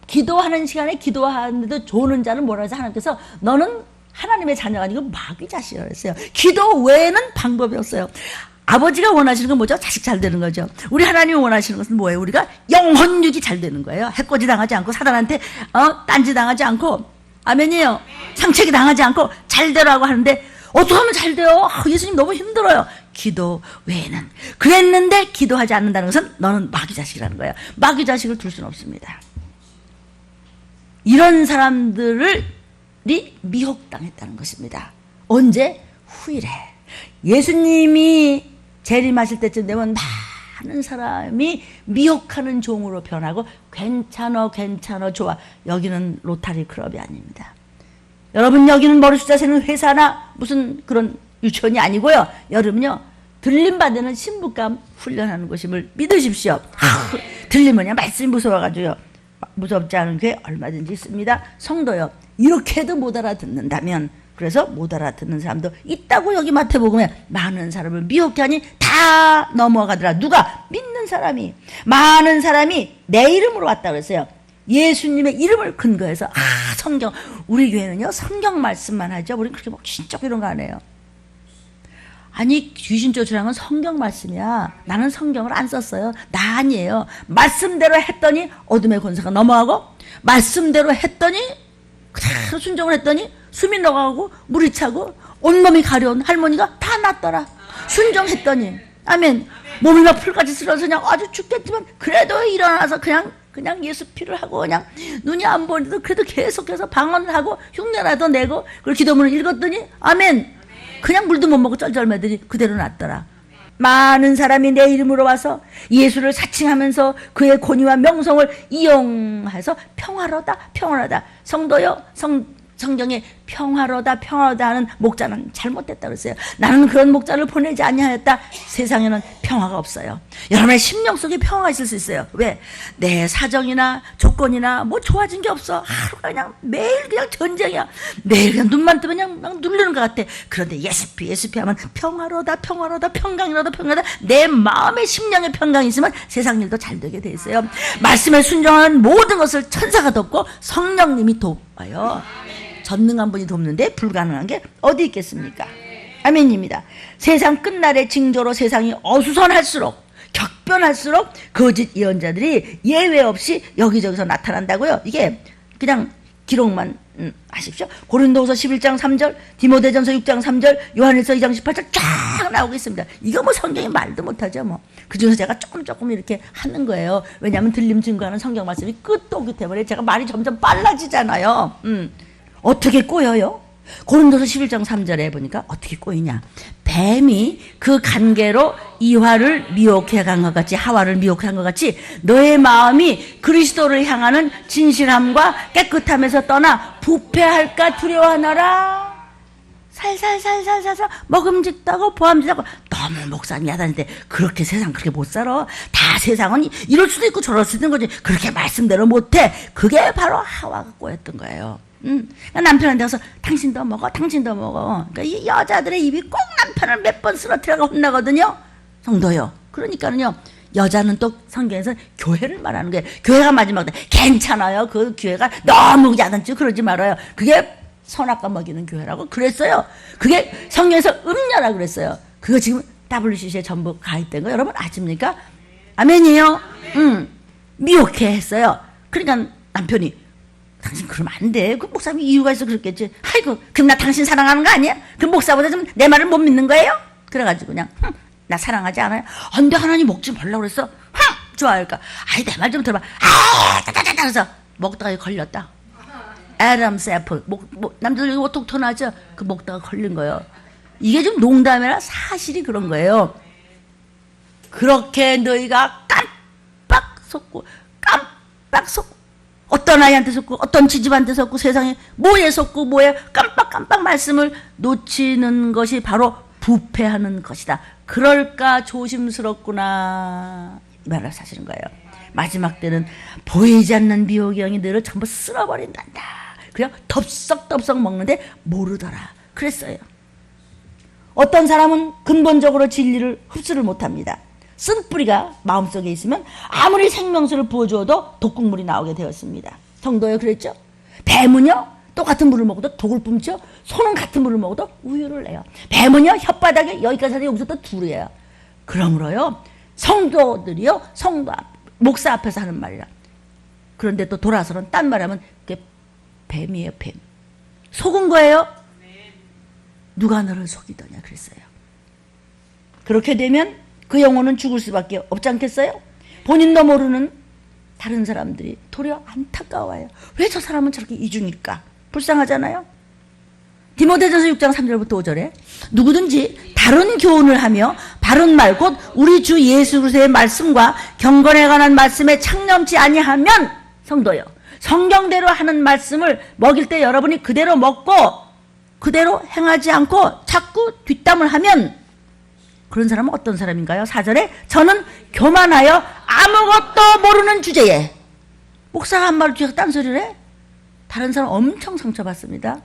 기도하는 시간에 기도하는데도 조는 자는 뭐라 해서 하나님께서 너는 하나님의 자녀가 아니고 마귀 자식이라고 했어요. 기도 외에는 방법이 없어요. 아버지가 원하시는 건 뭐죠? 자식 잘 되는 거죠. 우리 하나님이 원하시는 것은 뭐예요? 우리가 영혼육이 잘 되는 거예요. 해코지 당하지 않고 사단한테 딴지 당하지 않고, 아멘이에요. 상책이 당하지 않고 잘 되라고 하는데 어떻게 하면 잘 돼요? 예수님 너무 힘들어요. 기도 외에는. 그랬는데 기도하지 않는다는 것은 너는 마귀 자식이라는 거예요. 마귀 자식을 둘 수는 없습니다. 이런 사람들이 미혹당했다는 것입니다. 언제? 후일에. 예수님이 재림하실 때쯤 되면 많은 사람이 미혹하는 종으로 변하고 괜찮어 좋아. 여기는 로타리 클럽이 아닙니다. 여러분, 여기는 머리 숫자 세는 회사나 무슨 그런 유치원이 아니고요. 여러분요, 들림받는 신부감 훈련하는 곳임을 믿으십시오. 들리면 그냥 말씀이 무서워가지고요. 무섭지 않은 교회 얼마든지 있습니다. 성도요, 이렇게도 못 알아듣는다면, 그래서 못 알아듣는 사람도 있다고 여기 마태복음에 많은 사람을 미혹해 하니 다 넘어가더라. 누가? 믿는 사람이. 많은 사람이 내 이름으로 왔다 그랬어요. 예수님의 이름을 근거해서. 성경. 우리 교회는요, 성경 말씀만 하죠. 우리는 그렇게 뭐 진짜 이런 거 안 해요. 아니, 귀신 쫓으라는 건 성경 말씀이야. 나는 성경을 안 썼어요. 나 아니에요. 말씀대로 했더니 어둠의 권세가 넘어가고, 말씀대로 했더니 그대로 순종을 했더니 숨이 넘어가고 물이 차고 온몸이 가려운 할머니가 다 낫더라. 순종했더니. 아멘. 몸이 막 풀까지 쓰러서 그냥 아주 죽겠지만 그래도 일어나서 그냥 예수 피를 하고 그냥 눈이 안 보이는데도 그래도 계속해서 방언을 하고 흉내라도 내고 그리고 기도문을 읽었더니 아멘. 그냥 물도 못 먹고 쩔쩔매더니 그대로 낫더라. 많은 사람이 내 이름으로 와서 예수를 사칭하면서 그의 권위와 명성을 이용해서 평화로다. 성도요, 성경에 평화로다 하는 목자는 잘못됐다 그랬어요. 나는 그런 목자를 보내지 아니하였다. 세상에는 평화가 없어요. 여러분의 심령 속에 평화가 있을 수 있어요. 왜? 내 사정이나 조건이나 뭐 좋아진 게 없어. 하루가 그냥 매일 그냥 전쟁이야. 매일 그냥 눈만 뜨면 그냥 누르는 것 같아. 그런데 예수피 하면 평화로다, 평강이로다. 내 마음의 심령의 평강이 있으면 세상 일도 잘 되게 돼 있어요. 말씀에 순종하는 모든 것을 천사가 돕고 성령님이 돕아요. 전능한 분이 돕는데 불가능한 게 어디 있겠습니까? 아멘입니다. 세상 끝날의 징조로 세상이 어수선할수록, 격변할수록 거짓 예언자들이 예외 없이 여기저기서 나타난다고요. 이게 그냥 기록만 하십시오. 고린도후서 11장 3절, 디모데전서 6장 3절, 요한일서 2장 18절 쫙 나오고 있습니다. 이거 뭐 성경이 말도 못하죠. 뭐 그중에서 제가 조금 이렇게 하는 거예요. 왜냐하면 들림 증거하는 성경 말씀이 끝도 없기 때문에 제가 말이 점점 빨라지잖아요. 어떻게 꼬여요? 고린도서 11장 3절에 보니까 어떻게 꼬이냐. 뱀이 그 간계로 이화를 미혹해 간 것 같이, 하와를 미혹한 것 같이 너의 마음이 그리스도를 향하는 진실함과 깨끗함에서 떠나 부패할까 두려워하노라. 살살 먹음직하고 보암직하고. 너무 목사님 야단인데 그렇게 세상 그렇게 못 살아. 다 세상은 이럴 수도 있고 저럴 수도 있는 거지. 그렇게 말씀대로 못해. 그게 바로 하와가 꼬였던 거예요. 남편한테 가서 당신도 먹어. 그러니까 이 여자들의 입이 꼭 남편을 몇 번 쓰러뜨려가 혼나거든요. 성도요. 그러니까는요, 여자는 또 성경에서 교회를 말하는 거예요. 교회가 마지막에 괜찮아요. 그 교회가 너무 야단치고 그러지 말아요. 그게 선악과 먹이는 교회라고 그랬어요. 그게 성경에서 음녀라고 그랬어요. 그거 지금 WCC에 전부 가입된 거 여러분 아십니까? 아멘이에요. 미혹해 했어요. 그러니까 남편이 당신 그러면 안 돼. 그 목사님이 이유가 있어 그랬겠지. 아이고, 그럼 나 당신 사랑하는 거 아니야? 그 목사보다 좀 내 말을 못 믿는 거예요? 그래가지고 그냥 나 사랑하지 않아요? 근데 하나님 먹지 말라고 그랬어. 좋아할까? 아이, 내 말 좀 들어봐. 따따따따 그래서 먹다가 걸렸다. 애덤스 애플. 남자들 이거 톡톡하죠? 그 먹다가 걸린 거예요. 이게 좀 농담이라 사실이 그런 거예요. 그렇게 너희가 깜빡 속고 어떤 아이한테 속고 어떤 지집한테 속고 세상에 뭐에 속고 뭐에 깜빡 말씀을 놓치는 것이 바로 부패하는 것이다. 그럴까 조심스럽구나. 이 말을 사실인 거예요. 마지막 때는 보이지 않는 미혹의 영이 너를 전부 쓸어버린단다. 그냥 덥석덥석 먹는데 모르더라. 그랬어요. 어떤 사람은 근본적으로 진리를 흡수를 못합니다. 쓴뿌리가 마음속에 있으면 아무리 생명수를 부어주어도 독국물이 나오게 되었습니다. 성도요, 그랬죠? 뱀은요, 똑같은 물을 먹어도 독을 뿜죠. 소는 같은 물을 먹어도 우유를 내요. 뱀은요 혓바닥에 여기까지 하는데 여기서 또 둘이에요. 그러므로요 성도들이요 목사 앞에서 하는 말이라. 그런데 또 돌아서는 딴 말하면 그게 뱀이에요. 뱀. 속은 거예요. 누가 너를 속이더냐 그랬어요. 그렇게 되면 그 영혼은 죽을 수밖에 없지 않겠어요? 본인도 모르는 다른 사람들이 도리어 안타까워요. 왜 저 사람은 저렇게 이중일까? 불쌍하잖아요. 디모데전서 6장 3절부터 5절에 누구든지 다른 교훈을 하며 바른 말 곧 우리 주 예수 그리스도의 말씀과 경건에 관한 말씀에 창념치 아니하면 성도요. 성경대로 하는 말씀을 먹일 때 여러분이 그대로 먹고 그대로 행하지 않고 자꾸 뒷담을 하면 그런 사람은 어떤 사람인가요? 4절에 저는 교만하여 아무것도 모르는 주제에 목사가 한 말을 뒤에서 딴소리를 해? 다른 사람 엄청 상처받습니다.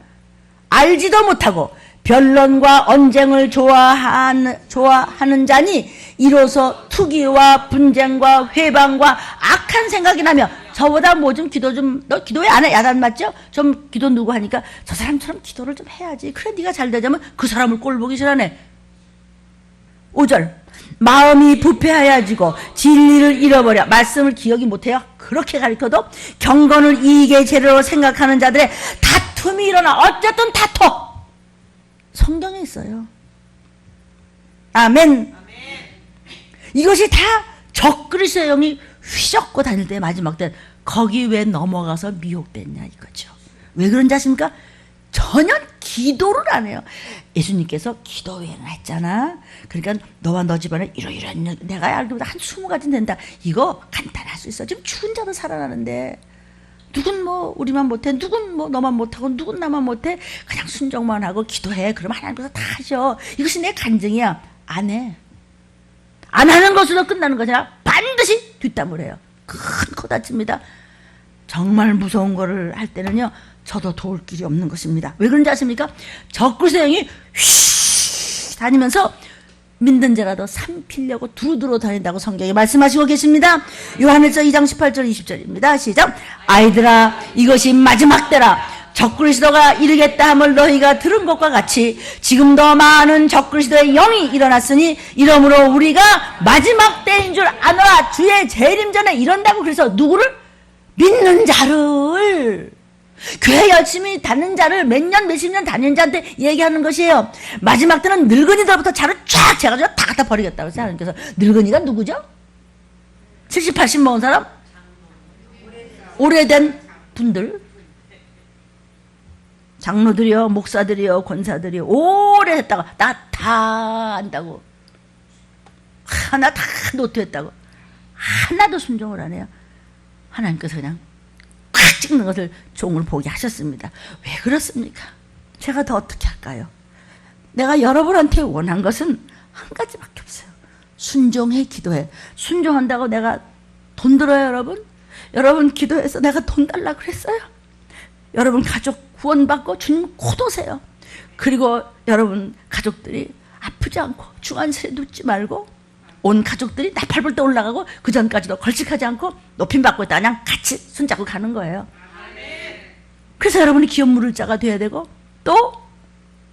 알지도 못하고 변론과 언쟁을 좋아하는 자니 이로써 투기와 분쟁과 회방과 악한 생각이 나며 저보다 뭐 좀 기도 좀 너 기도 왜 안 해? 야단 맞죠? 좀 기도 누구 하니까 저 사람처럼 기도를 좀 해야지. 그래 네가 잘 되자면 그 사람을 꼴 보기 싫어하네. 5절 마음이 부패하여지고 진리를 잃어버려 말씀을 기억이 못해요. 그렇게 가르쳐도 경건을 이익의 재료로 생각하는 자들의 다툼이 일어나. 어쨌든 다퉈. 성경에 있어요. 아멘. 이것이 다 적그리스도의 영이 휘젓고 다닐 때 마지막 때 거기 왜 넘어가서 미혹됐냐 이거죠. 왜 그런지 아십니까? 전혀 기도를 안 해요. 예수님께서 기도 외에는 했잖아. 그러니까 너와 너 집안에 이러이러한 내가 알기보다 한 20가지는 된다. 이거 간단할 수 있어. 지금 죽은 자도 살아나는데 누군 뭐 우리만 못해, 누군 뭐 너만 못하고 누군 나만 못해. 그냥 순종만 하고 기도해. 그러면 하나님께서 다 하셔. 이것이 내 간증이야. 안 해. 안 하는 것으로 끝나는 거잖아. 반드시 뒷담을 해요. 큰 코 다칩니다. 정말 무서운 거를 할 때는요 저도 도울 길이 없는 것입니다. 왜 그런지 아십니까? 적그리스도의 영이 휘 다니면서 믿는 자라도 삼키려고 두루두루 다닌다고 성경에 말씀하시고 계십니다. 요한일서 2장 18절 20절입니다. 시작. 아이들아 이것이 마지막 때라. 적그리스도가 이르겠다 함을 너희가 들은 것과 같이 지금도 많은 적그리스도의 영이 일어났으니 이러므로 우리가 마지막 때인 줄 아노라. 주의 재림 전에 이런다고. 그래서 누구를? 믿는 자를, 교회 열심히 다니는 자를, 몇 년 몇십 년 다니는 자한테 얘기하는 것이에요. 마지막 때는 늙은이들부터 자를 쫙 재가지고 다 갖다 버리겠다고 했어요. 하나님께서. 늙은이가 누구죠? 70, 80 먹은 사람? 오래된 분들, 장로들이요, 목사들이요, 권사들이요, 오래 했다가 나 다 안다고, 하나 다 노트했다고 하나도 순종을 안 해요. 하나님께서 그냥 꽉 찍는 것을 종을 보게 하셨습니다. 왜 그렇습니까? 제가 더 어떻게 할까요? 내가 여러분한테 원한 것은 한 가지밖에 없어요. 순종해, 기도해. 순종한다고 내가 돈 들어요, 여러분? 여러분 기도해서 내가 돈 달라고 그랬어요? 여러분 가족 구원받고 주님 코도세요. 그리고 여러분 가족들이 아프지 않고 중환자실에 눕지 말고 온 가족들이 나팔불 때 올라가고 그 전까지도 걸칙하지 않고 높임받고 있다 그냥 같이 손잡고 가는 거예요. 그래서 여러분이 기업 물을 자가 돼야 되고 또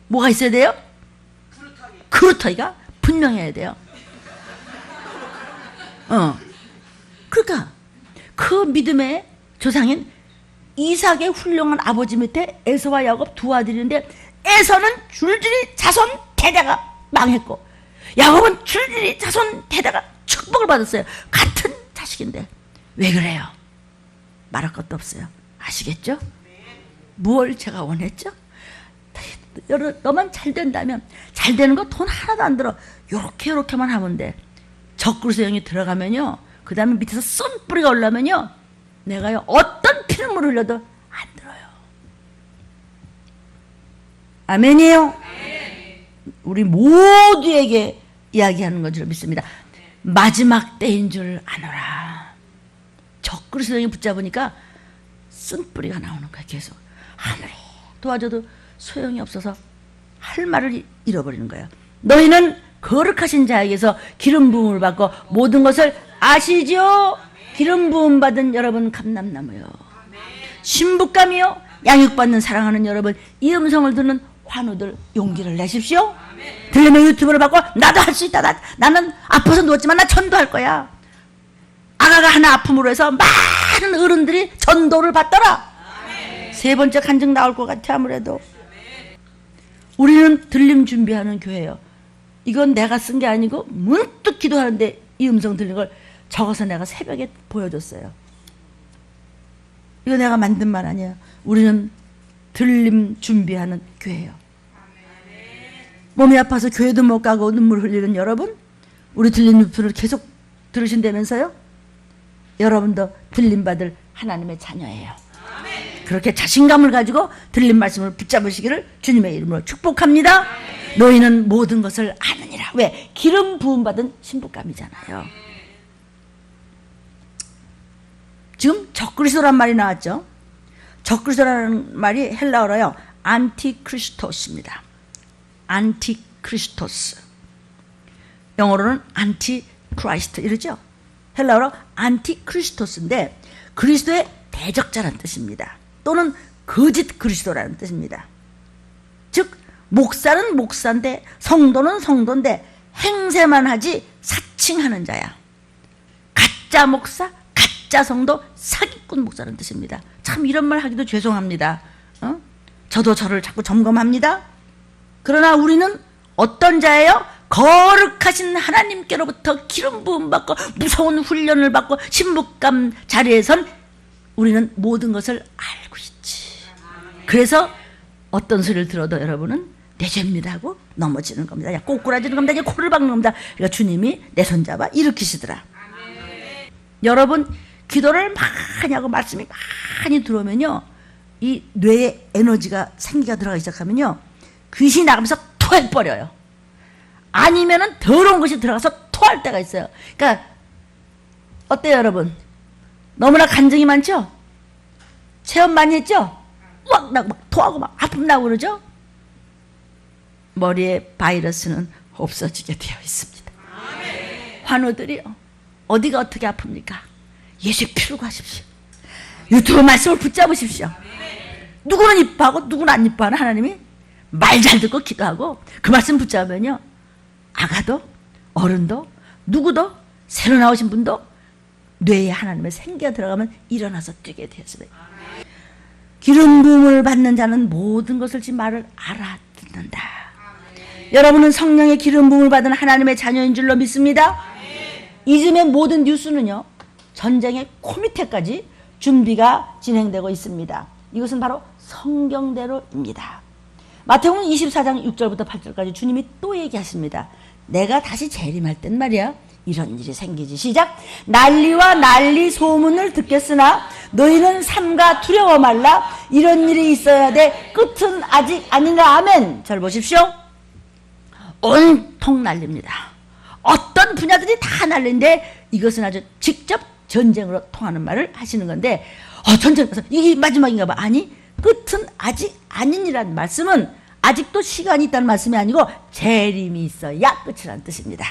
뭐가 있어야 돼요? 그루터기가 분명해야 돼요. 그러니까 그 믿음의 조상인 이삭의 훌륭한 아버지 밑에 에서와 야곱 두 아들인데 에서는 줄줄이 자손 대대가 망했고 야곱은 줄줄이 자손 대대가 축복을 받았어요. 같은 자식인데 왜 그래요? 말할 것도 없어요. 아시겠죠? 무엇을 제가 원했죠? 너만 잘 된다면, 잘 되는 거 돈 하나도 안 들어. 요렇게만 하면 돼. 적그리스도 영이 들어가면요, 그 다음에 밑에서 쏜뿌리가 올라오면요, 내가요 어떤 피눈물 흘려도 안 들어요. 아멘이에요? 우리 모두에게 이야기하는 건 줄 믿습니다. 마지막 때인 줄 아노라. 적그리스도 영이 붙잡으니까 쓴뿌리가 나오는 거야. 계속 아무리 도와줘도 소용이 없어서 할 말을 잃어버리는 거예요. 너희는 거룩하신 자에게서 기름 부음을 받고 모든 것을 아시죠? 기름 부음 받은 여러분 감람나무요, 신부감이요, 양육받는 사랑하는 여러분, 이 음성을 듣는 환우들 용기를 내십시오. 들리는 유튜브를 받고 나도 할 수 있다. 나는 아파서 누웠지만 나 전도할 거야. 아가가 하나 아픔으로 해서 많은 어른들이 전도를 받더라. 세 번째 간증 나올 것 같아. 아무래도 우리는 들림 준비하는 교회예요. 이건 내가 쓴 게 아니고 문득 기도하는데 이 음성 들린 걸 적어서 내가 새벽에 보여줬어요. 이거 내가 만든 말 아니야. 우리는 들림 준비하는 교회예요. 몸이 아파서 교회도 못 가고 눈물 흘리는 여러분, 우리 들림 유튜브를 계속 들으신다면서요? 여러분도 들림 받을 하나님의 자녀예요. 그렇게 자신감을 가지고 들린 말씀을 붙잡으시기를 주님의 이름으로 축복합니다. 너희는 모든 것을 아느니라. 왜? 기름 부음 받은 신부감이잖아요. 지금 적그리스도란 말이 나왔죠. 적그리스도라는 말이 헬라어로요, 안티크리스토스입니다. 안티크리스토스. 영어로는 안티크라이스트 이러죠. 헬라어로 안티크리스토스인데 그리스도의 대적자라는 뜻입니다. 또는 거짓 그리스도라는 뜻입니다. 즉 목사는 목사인데 성도는 성도인데 행세만 하지 사칭하는 자야. 가짜 목사, 가짜 성도, 사기꾼 목사라는 뜻입니다. 참 이런 말 하기도 죄송합니다. 저도 저를 자꾸 점검합니다. 그러나 우리는 어떤 자예요? 거룩하신 하나님께로부터 기름 부음 받고 무서운 훈련을 받고 신부감 자리에선 우리는 모든 것을 알고 있지. 그래서 어떤 소리를 들어도 여러분은 내 죄입니다 하고 넘어지는 겁니다. 그냥 꼬꾸라지는 겁니다. 그냥 코를 박는 겁니다. 그러니까 주님이 내 손잡아 일으키시더라. 여러분 기도를 많이 하고 말씀이 많이 들어오면요, 이 뇌에 에너지가 생기가 들어가기 시작하면요, 귀신이 나가면서 토해버려요. 아니면은 더러운 것이 들어가서 토할 때가 있어요. 그러니까 어때요 여러분? 너무나 간증이 많죠? 체험 많이 했죠? 막 토하고 막 아픔 나고 그러죠? 머리에 바이러스는 없어지게 되어 있습니다. 환우들이요, 어디가 어떻게 아픕니까? 예수의 피를 구하십시오. 유튜브 말씀을 붙잡으십시오. 누구는 이뻐하고 누구는 안 이뻐하는 하나님이 말 잘 듣고 기도하고 그 말씀 붙잡으면요, 아가도 어른도 누구도 새로 나오신 분도 뇌에 하나님의 생기가 들어가면 일어나서 뛰게 되었습니다. 기름 부음을 받는 자는 모든 것을 지 말을 알아듣는다. 여러분은 성령의 기름 부음을 받은 하나님의 자녀인 줄로 믿습니다. 이즘의 모든 뉴스는요, 전쟁의 코밑에까지 준비가 진행되고 있습니다. 이것은 바로 성경대로입니다. 마태복음 24장 6절부터 8절까지 주님이 또 얘기하십니다. 내가 다시 재림할 땐 말이야, 이런 일이 생기지. 시작. 난리와 난리 소문을 듣겠으나 너희는 삼가 두려워 말라. 이런 일이 있어야 돼. 끝은 아직 아닌가. 아멘. 잘 보십시오. 온통 난립니다. 어떤 분야들이 다 난리인데 이것은 아주 직접 전쟁으로 통하는 말을 하시는 건데, 전쟁에서 이게 마지막인가 봐. 아니, 끝은 아직 아니니라는 말씀은 아직도 시간이 있다는 말씀이 아니고 재림이 있어야 끝이라는 뜻입니다.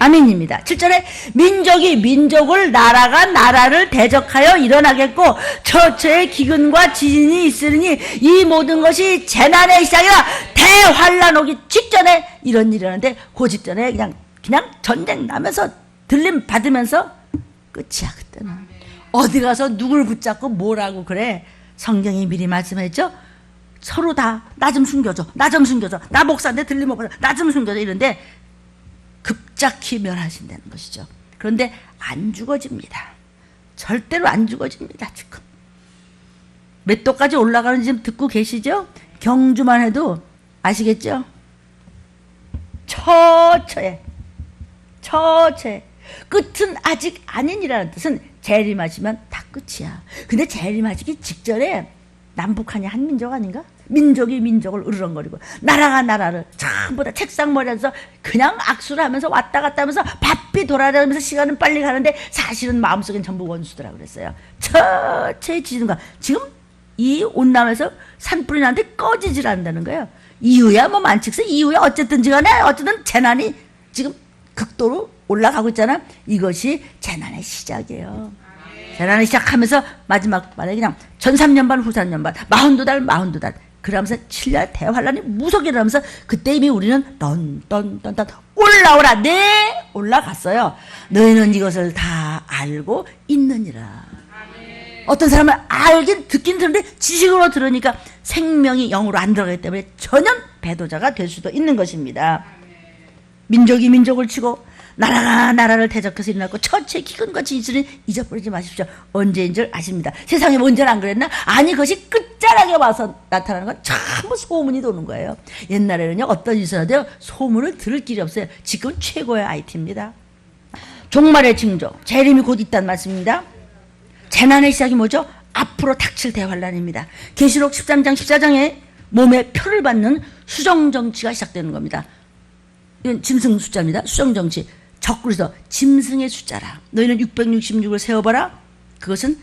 아멘입니다. 7절에 민족이 민족을, 나라가 나라를 대적하여 일어나겠고 처처의 기근과 지진이 있으니 이 모든 것이 재난의 시작이라. 대환란 오기 직전에 이런 일이 일어나는데 그 직전에 그냥 전쟁 나면서 들림 받으면서 끝이야. 그때는 어디 가서 누굴 붙잡고 뭐라고 그래. 성경이 미리 말씀했죠. 서로 다 나 좀 숨겨줘, 나 좀 숨겨줘, 나 목사인데 들림 못 받아, 나 좀 숨겨줘 이런데 급작히 멸하신다는 것이죠. 그런데 안 죽어집니다. 절대로 안 죽어집니다. 지금 몇 도까지 올라가는지 지금 듣고 계시죠? 경주만 해도 아시겠죠? 처처에 끝은 아직 아니니라는 뜻은 재림하시면 다 끝이야. 근데 재림하시기 직전에 남북한이 한 민족 아닌가? 민족이 민족을 으르렁거리고 나라가 나라를 전부 다 책상머리에서 그냥 악수를 하면서 왔다 갔다 하면서 바삐 돌아다니면서 시간은 빨리 가는데 사실은 마음속엔 전부 원수더라 그랬어요. 처처에 지진과 지금 이 온남에서 산불이 나는데 꺼지질 않는다는 거예요. 이유야 뭐 만칙세 이유야 어쨌든지 간에 어쨌든 재난이 지금 극도로 올라가고 있잖아. 이것이 재난의 시작이에요. 재난을 시작하면서 마지막 말에 그냥 전 3년 반, 후 3년 반, 42달, 42달. 그러면서 7년 대환란이 무섭게 일어나면서 그때 이미 우리는 던던던던 올라오라. 네, 올라갔어요. 너희는 이것을 다 알고 있느니라. 어떤 사람은 알긴 듣긴 듣는데 지식으로 들으니까 생명이 영으로 안 들어가기 때문에 전혀 배도자가 될 수도 있는 것입니다. 민족이 민족을 치고 나라가 나라를 대적해서 일어났고 처치에 기근같이 있으니 잊어버리지 마십시오. 언제인 줄 아십니다. 세상에 언제는 안 그랬나? 아니 그것이 끝자락에 와서 나타나는 건 전부 소문이 도는 거예요. 옛날에는요 어떤 일이 있어도 소문을 들을 길이 없어요. 지금 최고의 IT입니다. 종말의 징조 재림이 곧 있다는 말씀입니다. 재난의 시작이 뭐죠? 앞으로 닥칠 대환란입니다. 계시록 13장 14장에 몸에 표를 받는 수정정치가 시작되는 겁니다. 이건 짐승 숫자입니다. 수정정치. 적그리스도 짐승의 숫자라. 너희는 666을 세어봐라. 그것은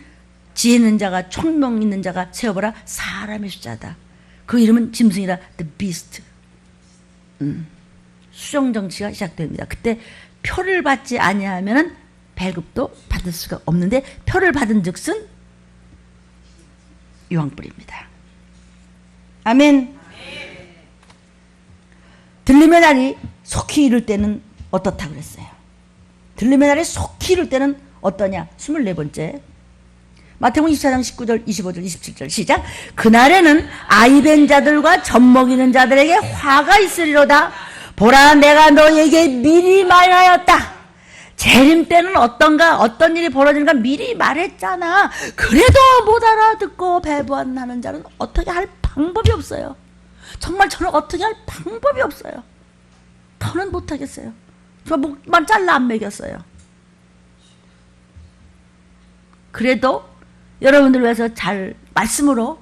지혜 있는 자가 총명 있는 자가 세어봐라. 사람의 숫자다. 그 이름은 짐승이라. The beast. 수정정치가 시작됩니다. 그때 표를 받지 아니하면은 배급도 받을 수가 없는데 표를 받은 즉슨 유황불입니다. 아멘. 들림의 날이 속히 이를 때는 어떻다 그랬어요. 들림의 날이 속히 이를 때는 어떠냐. 24번째 마태복음 24장 19절 25절 27절 시작. 그날에는 아이벤 자들과 젖먹이는 자들에게 화가 있으리로다. 보라 내가 너에게 미리 말하였다. 재림 때는 어떤가 어떤 일이 벌어지는가 미리 말했잖아. 그래도 못 알아듣고 배부하는 자는 어떻게 할 방법이 없어요. 정말 저는 어떻게 할 방법이 없어요. 더는 못하겠어요. 저 목만 잘라 안 먹였어요. 그래도 여러분들 위해서 잘 말씀으로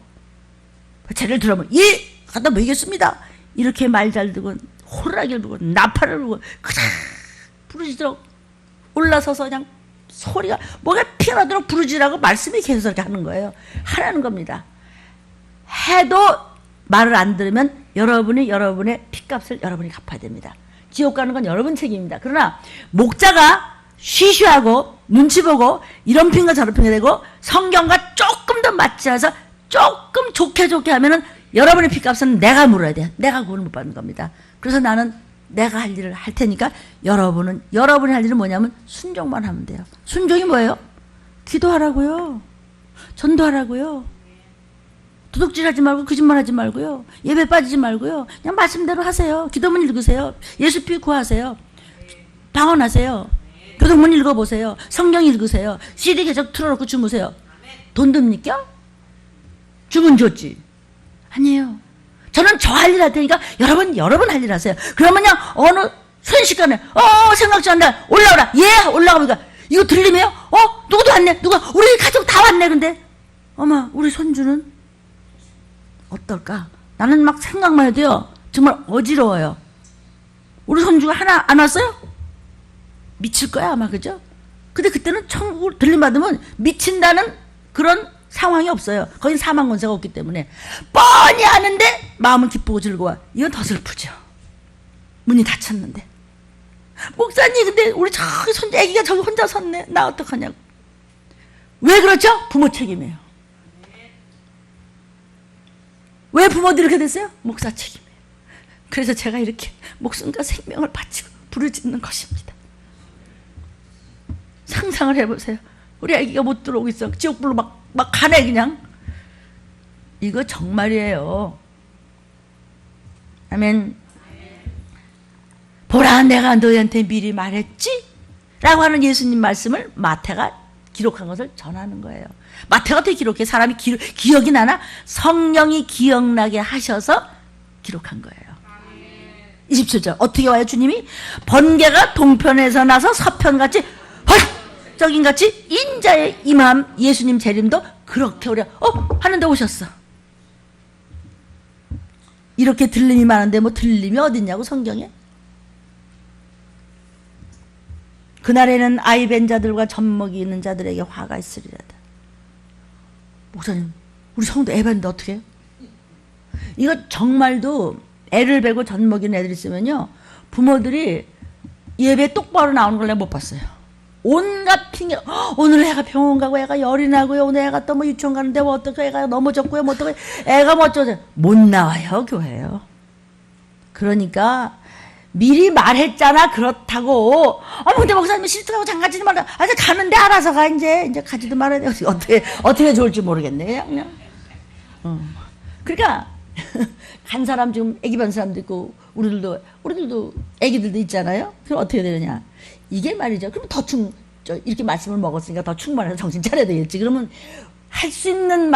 죄를 들으면 예! 갖다 먹이겠습니다. 이렇게 말 잘 듣고 호루라기를 불고 나팔을 불고 그냥 부르짖도록 올라서서 그냥 소리가 목에 피어나도록 부르짖으라고 말씀이 계속 이렇게 하는 거예요. 하라는 겁니다. 해도 말을 안 들으면 여러분의 핏값을 여러분이 갚아야 됩니다. 지옥 가는 건 여러분 책임입니다. 그러나 목자가 쉬쉬하고 눈치 보고 이런 핑과 저런 핑이 되고 성경과 조금 더 맞지 않아서 조금 좋게 하면은 여러분의 핏값은 내가 물어야 돼요. 내가 그걸 못 받는 겁니다. 그래서 나는 내가 할 일을 할 테니까 여러분이 할 일은 뭐냐면 순종만 하면 돼요. 순종이 뭐예요? 기도하라고요. 전도하라고요. 도둑질하지 말고 거짓말하지 말고요. 예배 빠지지 말고요. 그냥 말씀대로 하세요. 기도문 읽으세요. 예수피 구하세요. 방언하세요. 교동문 읽어보세요. 성경 읽으세요. CD 계속 틀어놓고 주무세요. 돈 듭니까? 주문 줬지? 아니에요. 저는 저 할 일 할 테니까 여러분 할 일 하세요. 그러면요 어느 순식간에 생각지 않나 올라오라. 예 올라가니까 이거 들리me요? 누구도 왔네. 우리 가족 다 왔네. 근데 어머 우리 손주는 어떨까? 나는 막 생각만 해도요 정말 어지러워요. 우리 손주가 하나 안 왔어요? 미칠 거야 아마. 그죠? 근데 그때는 천국을 들림받으면 미친다는 그런 상황이 없어요. 거긴 사망 권세가 없기 때문에 뻔히 아는데 마음은 기쁘고 즐거워. 이건 더 슬프죠. 문이 닫혔는데 목사님 근데 우리 저기 손자 애기가 저기 혼자 섰네. 나 어떡하냐고. 왜 그렇죠? 부모 책임이에요. 왜 부모들이 이렇게 됐어요? 목사 책임이에요. 그래서 제가 이렇게 목숨과 생명을 바치고 부르짖는 것입니다. 상상을 해보세요. 우리 아기가 못 들어오고 있어. 지옥불로 막 가네 그냥. 이거 정말이에요. 아멘. 보라 내가 너희한테 미리 말했지? 라고 하는 예수님 말씀을 마태가 기록한 것을 전하는 거예요. 마태가 어떻게 기록해? 사람이 기억이 나나? 성령이 기억나게 하셔서 기록한 거예요. 27절 어떻게 와요 주님이? 번개가 동편에서 나서 서편같이 헐적인같이 인자의 임함. 예수님 재림도 그렇게 오려 하는데 오셨어. 이렇게 들림이 많은데 뭐 들림이 어딨냐고 성경에. 그날에는 아이벤 자들과 젖먹이 있는 자들에게 화가 있으리라다. 목사님 우리 성도 애반인데 어떻게 해요? 이거 정말도 애를 베고 젖먹이는 애들 있으면요 부모들이 예배 똑바로 나오는 걸 내가 못 봤어요. 온갖 핑계 핑계, 오늘 애가 병원 가고 애가 열이 나고요. 오늘 애가 또 뭐 유치원 가는데 뭐 어떻게 애가 넘어졌고요. 뭐 어떻게 애가 뭐 어쩌죠. 못 나와요, 교회요. 그러니까 미리 말했잖아. 그렇다고. 근데 목사님이 싫다고 장가지지 말라. 가는데 알아서 가. 이제 가지도 말아야 돼. 어떻게 좋을지 모르겠네. 그냥. 그러니까 간 사람 지금 애기 반 사람도 있고 우리들도 애기들도 있잖아요. 그럼 어떻게 되느냐? 이게 말이죠. 그럼 이렇게 말씀을 먹었으니까 더 충만해서 정신 차려야 되겠지. 그러면 할 수 있는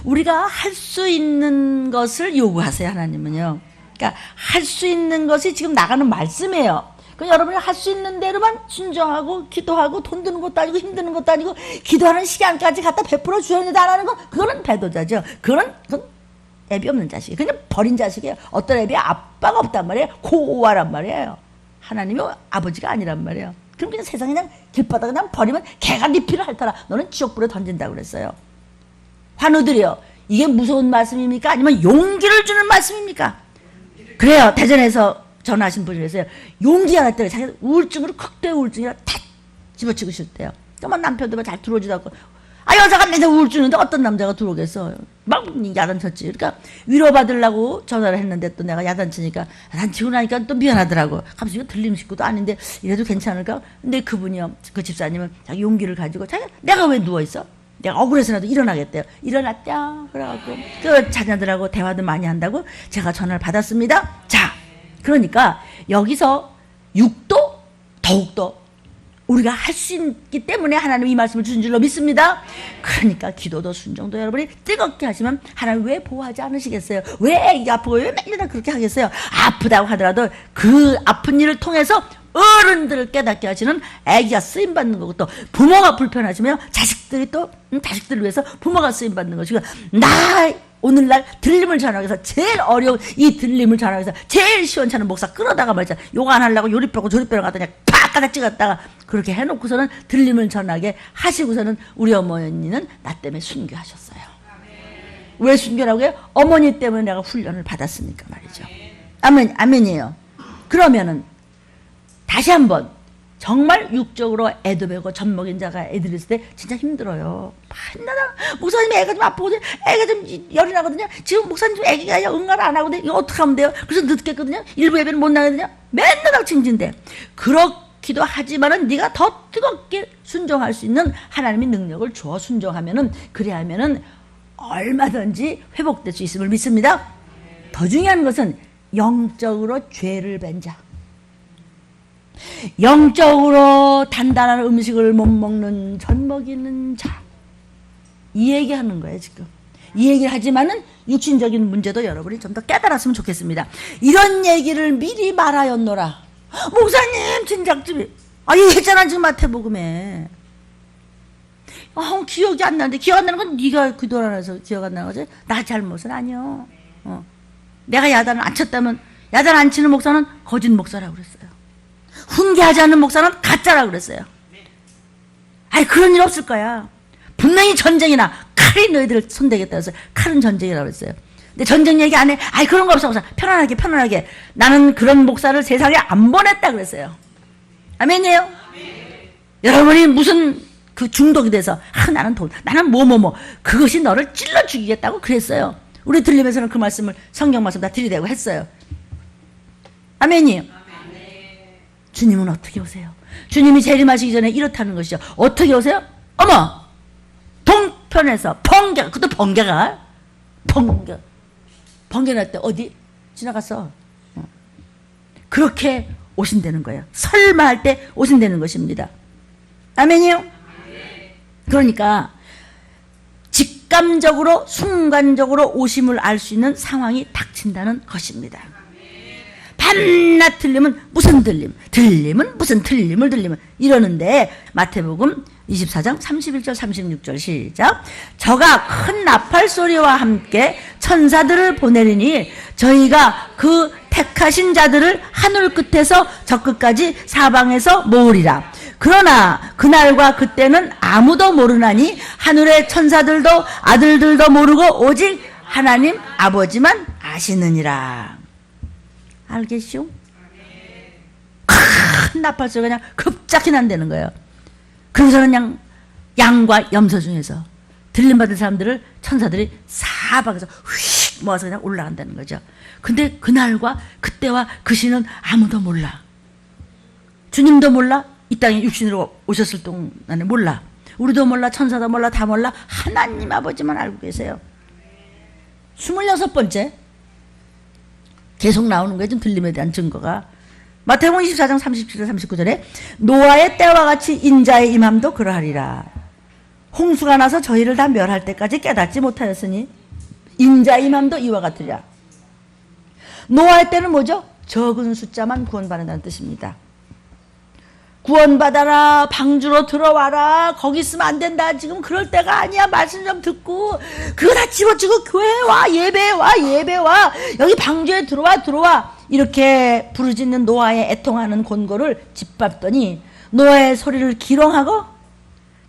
우리가 할 수 있는 것을 요구하세요. 하나님은요. 그러니까 할 수 있는 것이 지금 나가는 말씀이에요. 그 여러분이 할 수 있는 대로만 순종하고 기도하고 돈 드는 것도 아니고 힘드는 것도 아니고 기도하는 시간까지 갖다 베풀어 주어야 안 거 그거는 배도자죠. 그건 애비 없는 자식이에요. 그냥 버린 자식이에요. 어떤 애비 아빠가 없단 말이에요. 고아란 말이에요. 하나님이 아버지가 아니란 말이에요. 그럼 그냥 세상에 그냥 길바닥에 그냥 버리면 개가 네 피를 핥아라. 너는 지옥불에 던진다고 그랬어요. 환우들이요. 이게 무서운 말씀입니까? 아니면 용기를 주는 말씀입니까? 그래요. 대전에서 전화하신 분이 그랬어요. 용기가 났대요. 자기 우울증으로 극도의 우울증이라 다 집어치고 싶대요. 그러면 남편도 잘 들어오지도 않고 여자가 맨날 우울증인데 어떤 남자가 들어오겠어. 막 야단쳤지. 그러니까 위로받으려고 전화를 했는데 또 내가 야단치니까 야단치고 나니까 또 미안하더라고. 갑자기 들림 식구도 아닌데 이래도 괜찮을까? 근데 그분이요. 그 집사님은 자기 용기를 가지고 내가 왜 누워있어? 내가 억울해서라도 일어나겠대요. 일어났다. 그래갖고 그 자녀들하고 대화도 많이 한다고 제가 전화를 받았습니다. 자, 그러니까 여기서 육도 더욱더 우리가 할 수 있기 때문에 하나님이 이 말씀을 주신 줄로 믿습니다. 그러니까 기도도 순종도 여러분이 뜨겁게 하시면 하나님 왜 보호하지 않으시겠어요? 왜 애기 아프고 왜 맨날 그렇게 하겠어요? 아프다고 하더라도 그 아픈 일을 통해서 어른들을 깨닫게 하시는 애기가 쓰임받는 거고 또 부모가 불편하시면 자식들이 또 자식들을 위해서 부모가 쓰임받는 것이고 나 오늘날 들림을 전하기 위해서 제일 어려운 이 들림을 전하기 위해서 제일 시원찮은 목사 끌어다가 말이야. 욕 안 하려고 요리병고 조리병을 갖다 그냥 팍 갖다 찍었다가 그렇게 해놓고서는 들림을 전하게 하시고서는 우리 어머니는 나 때문에 순교하셨어요. 왜 순교라고 해요? 어머니 때문에 내가 훈련을 받았으니까 말이죠. 아멘이에요. 그러면은 다시 한번 정말 육적으로 애도 배고 젖먹인 자가 애들 있을 때 진짜 힘들어요. 맨날 목사님 애가 좀 아프고 애가 좀 열이 나거든요. 지금 목사님 좀 애기가 응가를 안 하거든요. 이거 어떻게 하면 돼요? 그래서 늦겠거든요. 일부 예배는 못 나거든요. 맨날 징징대. 그렇기도 하지만은 네가 더 뜨겁게 순종할 수 있는 하나님의 능력을 줘 순종하면은 그래야 하면은 얼마든지 회복될 수 있음을 믿습니다. 더 중요한 것은 영적으로 죄를 뵌 자. 영적으로 단단한 음식을 못 먹는 젖먹이는 자. 이 얘기하는 거예요 지금. 이 얘기를 하지만은 육신적인 문제도 여러분이 좀 더 깨달았으면 좋겠습니다. 이런 얘기를 미리 말하였노라. 목사님 진작집이 얘기했잖아 지금 마태복음에. 기억이 안 나는데 기억 안 나는 건 네가 기도를 안 해서 기억 안 나는 거지. 나 잘못은 아니요. 내가 야단을 안 쳤다면 야단 안 치는 목사는 거짓 목사라고 그랬어요. 훈계하지 않는 목사는 가짜라고 그랬어요. 그런 일 없을 거야. 분명히 전쟁이나 칼이 너희들을 손대겠다 해서 칼은 전쟁이라고 그랬어요. 근데 전쟁 얘기 안 해. 그런 거 없어. 편안하게. 나는 그런 목사를 세상에 안 보냈다 그랬어요. 아멘이에요? 여러분이 무슨 그 중독이 돼서 나는 돈, 나는 뭐 그것이 너를 찔러 죽이겠다고 그랬어요. 우리 들리면서는 그 말씀을 성경 말씀 다 들이대고 했어요. 아멘이에요? 주님은 어떻게 오세요? 주님이 재림하시기 전에 이렇다는 것이죠. 어떻게 오세요? 동편에서 그것도 번개가 날 때 어디 지나갔어. 그렇게 오신다는 거예요. 설마 할 때 오신다는 것입니다. 아멘이요? 그러니까 직감적으로 순간적으로 오심을 알 수 있는 상황이 닥친다는 것입니다. 밤낮 들리면 무슨 들림은 무슨 틀림을 들리면 이러는데 마태복음 24장 31절 36절 시작. 저가 큰 나팔 소리와 함께 천사들을 보내리니 저희가 그 택하신 자들을 하늘 끝에서 저 끝까지 사방에서 모으리라. 그러나 그날과 그때는 아무도 모르나니 하늘의 천사들도 아들들도 모르고 오직 하나님 아버지만 아시느니라. 알겠쇼? 큰 나팔 소리가 그냥 급작히 난다는 거예요. 그러고서는 그냥 양과 염소 중에서 들림받은 사람들을 천사들이 사방에서 휙 모아서 그냥 올라간다는 거죠. 근데 그날과 그때와 그 시는 아무도 몰라. 주님도 몰라. 이 땅에 육신으로 오셨을 동안에 몰라. 우리도 몰라. 천사도 몰라. 다 몰라. 하나님 아버지만 알고 계세요. 26번째 계속 나오는 거예요. 좀 들림에 대한 증거가. 마태복음 24장 37절 39절에 노아의 때와 같이 인자의 임함도 그러하리라. 홍수가 나서 저희를 다 멸할 때까지 깨닫지 못하였으니 인자의 임함도 이와 같으리라. 노아의 때는 뭐죠? 적은 숫자만 구원받는다는 뜻입니다. 구원받아라. 방주로 들어와라. 거기 있으면 안 된다. 지금 그럴 때가 아니야. 말씀 좀 듣고 그거 다 집어치고 교회에 와. 예배에 와. 예배에 와. 여기 방주에 들어와. 이렇게 부르짖는 노아의 애통하는 권고를 짓밟더니 노아의 소리를 기롱하고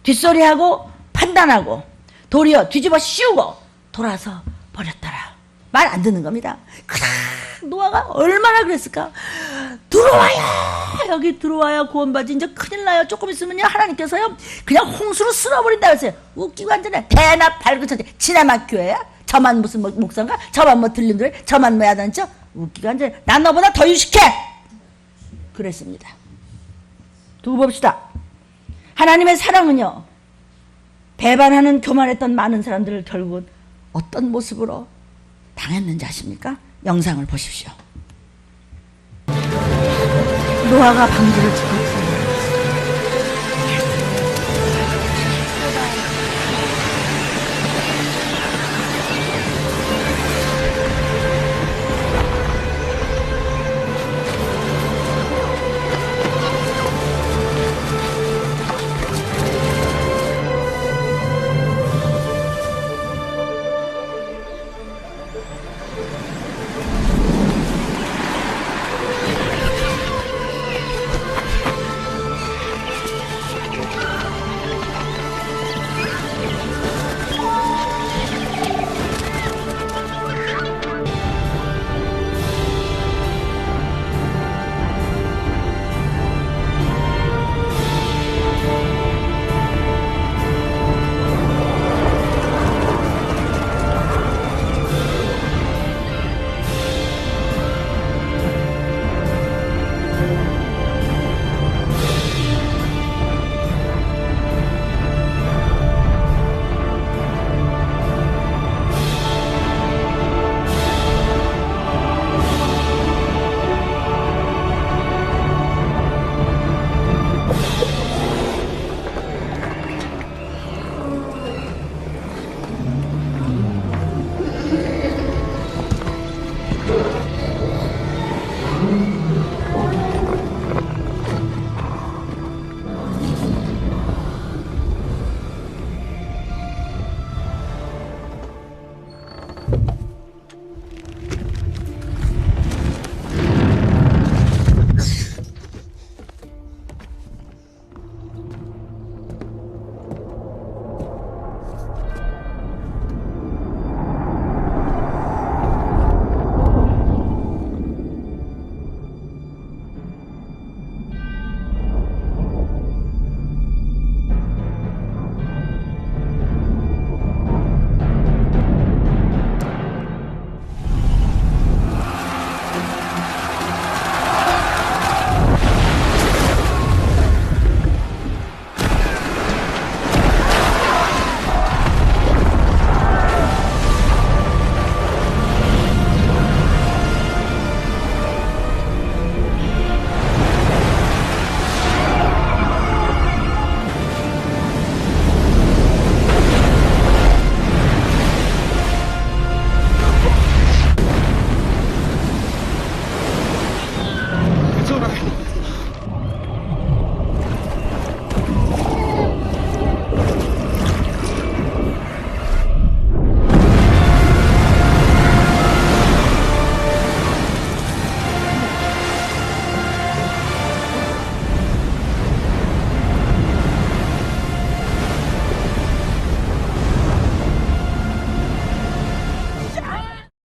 뒷소리하고 판단하고 도리어 뒤집어 씌우고 돌아서 버렸더라. 말 안 듣는 겁니다. 노아가 얼마나 그랬을까? 들어와요. 여기 들어와야 구원받지. 이제 큰일 나요. 조금 있으면요 하나님께서요 그냥 홍수로 쓸어버린다 그랬어요. 웃기고 앉아네. 대낮 밝은 천재. 지나만 교회야? 저만 무슨 목사인가? 저만 뭐 들림들? 저만 뭐 야단쳐? 웃기고 앉아네. 난 너보다 더 유식해. 그랬습니다. 두고 봅시다. 하나님의 사랑은요 배반하는 교만했던 많은 사람들을 결국은 어떤 모습으로 당했는지 아십니까? 영상을 보십시오. 노아가 방주를 짓고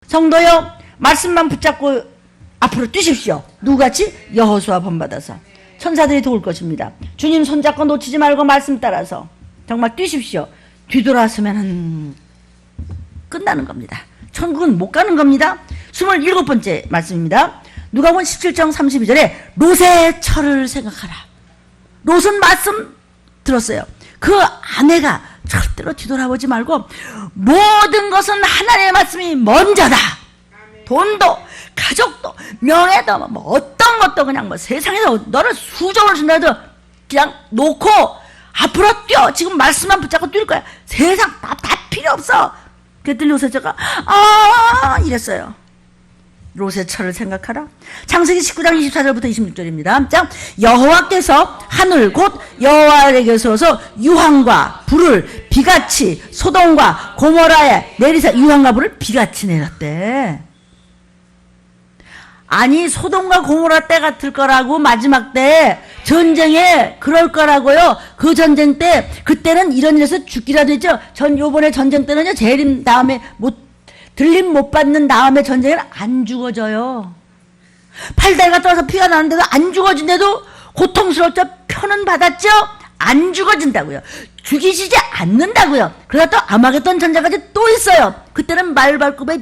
성도여 말씀만 붙잡고 앞으로 뛰십시오. 누구같이? 여호수아 본받아서. 천사들이 도울 것입니다. 주님 손잡고 놓치지 말고 말씀 따라서 정말 뛰십시오. 뒤돌아서면 끝나는 겁니다. 천국은 못 가는 겁니다. 27번째 말씀입니다. 누가복음 17장 32절에 롯의 철을 생각하라. 롯은 말씀 들었어요. 그 아내가 절대로 뒤돌아보지 말고 모든 것은 하나님의 말씀이 먼저다. 돈도 가족도 명예도 뭐 어떤 것도 그냥 뭐 세상에서 너를 수정을 준다 해도 그냥 놓고 앞으로 뛰어. 지금 말씀만 붙잡고 뛸 거야. 세상 다 필요 없어. 그랬더니 롯의 처가 이랬어요. 롯의 처를 생각하라. 창세기 19장 24절부터 26절입니다. 자, 여호와께서 하늘 곧 여호와에게서 유황과 불을 비같이 소돔과 고모라에 내리사 유황과 불을 비같이 내렸대. 아니 소돔과 고모라 때 같을 거라고. 마지막 때 전쟁에 그럴 거라고요. 그 전쟁 때 그때는 이런 일에서 죽기라도 했죠. 요번에 전쟁 때는요 재림 다음에 들림 못 받는 다음에 전쟁에는 안 죽어져요. 팔다리가 떨어서 피가 나는데도 안 죽어진데도 고통스럽죠. 표는 받았죠. 안 죽어진다고요. 죽이시지 않는다고요. 그러다 또 아마겟돈 전쟁까지 또 있어요. 그때는 말발굽에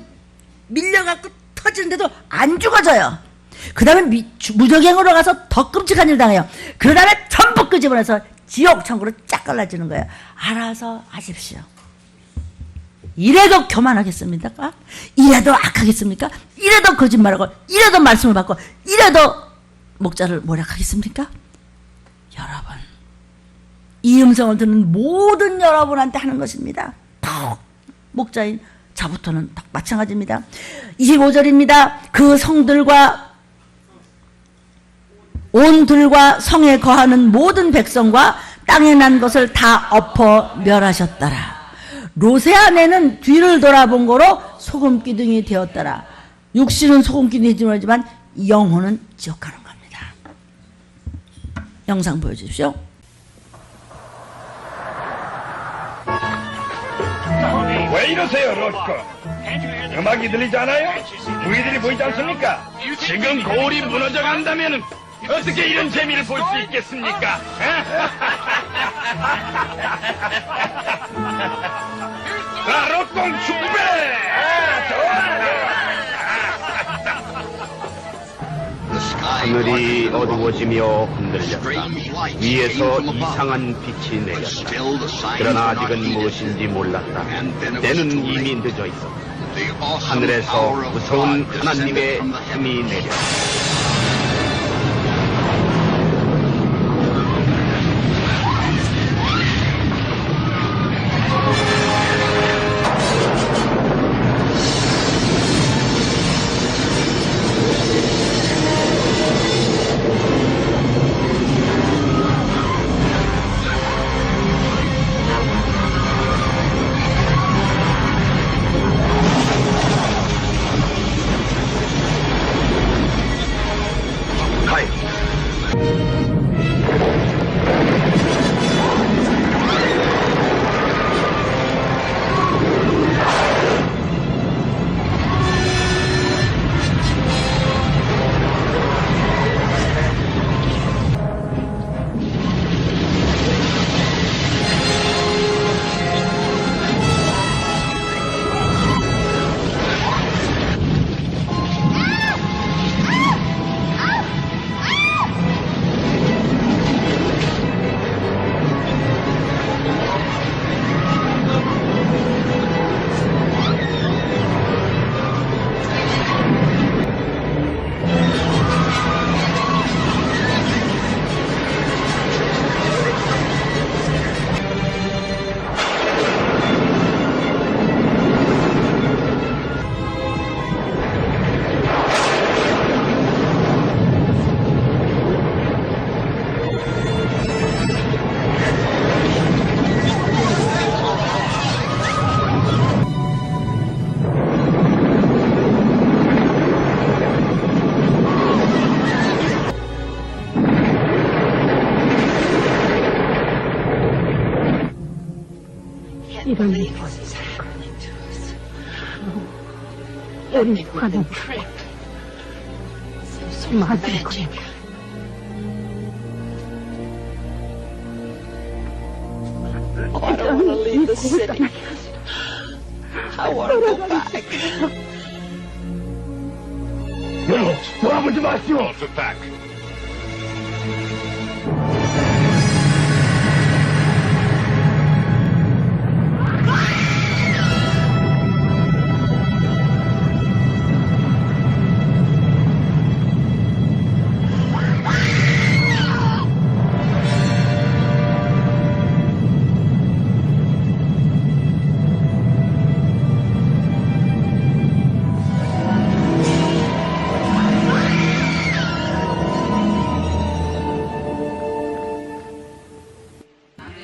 밀려갖고 터지는데도 안 죽어져요. 그 다음에 무적행으로 가서 더 끔찍한 일 당해요. 그 다음에 전부 끄집어내서 지옥 천국으로 쫙 갈라지는 거예요. 알아서 하십시오. 이래도 교만하겠습니까? 이래도 악하겠습니까? 이래도 거짓말하고 이래도 말씀을 받고 이래도 목자를 모략하겠습니까? 여러분, 이 음성을 듣는 모든 여러분한테 하는 것입니다. 더 목자인 저부터는 마찬가지입니다. 25절입니다. 그 성들과 온 들과 성에 거하는 모든 백성과 땅에 난 것을 다 엎어 멸하셨더라. 롯의 아내는 뒤를 돌아본 거로 소금기둥이 되었더라. 육신은 소금기둥이지만 영혼은 지옥 가는 겁니다. 영상 보여주십시오. 왜 이러세요, 롯거? 음악이 들리지 않아요? 우리들이 보이지 않습니까? 지금 거울이 무너져 간다면 어떻게 이런 재미를 볼 수 있겠습니까? 자, 롯공 축배! 하늘이 어두워지며 흔들렸다. 위에서 이상한 빛이 내렸다. 그러나 아직은 무엇인지 몰랐다. 때는 이미 늦어 있었다. 하늘에서 무서운 하나님의 힘이 내렸다. 이런 일이 우리 하나님 맞을 거야. don't want to leave the city. I want to go back. 돌아보지 마시오.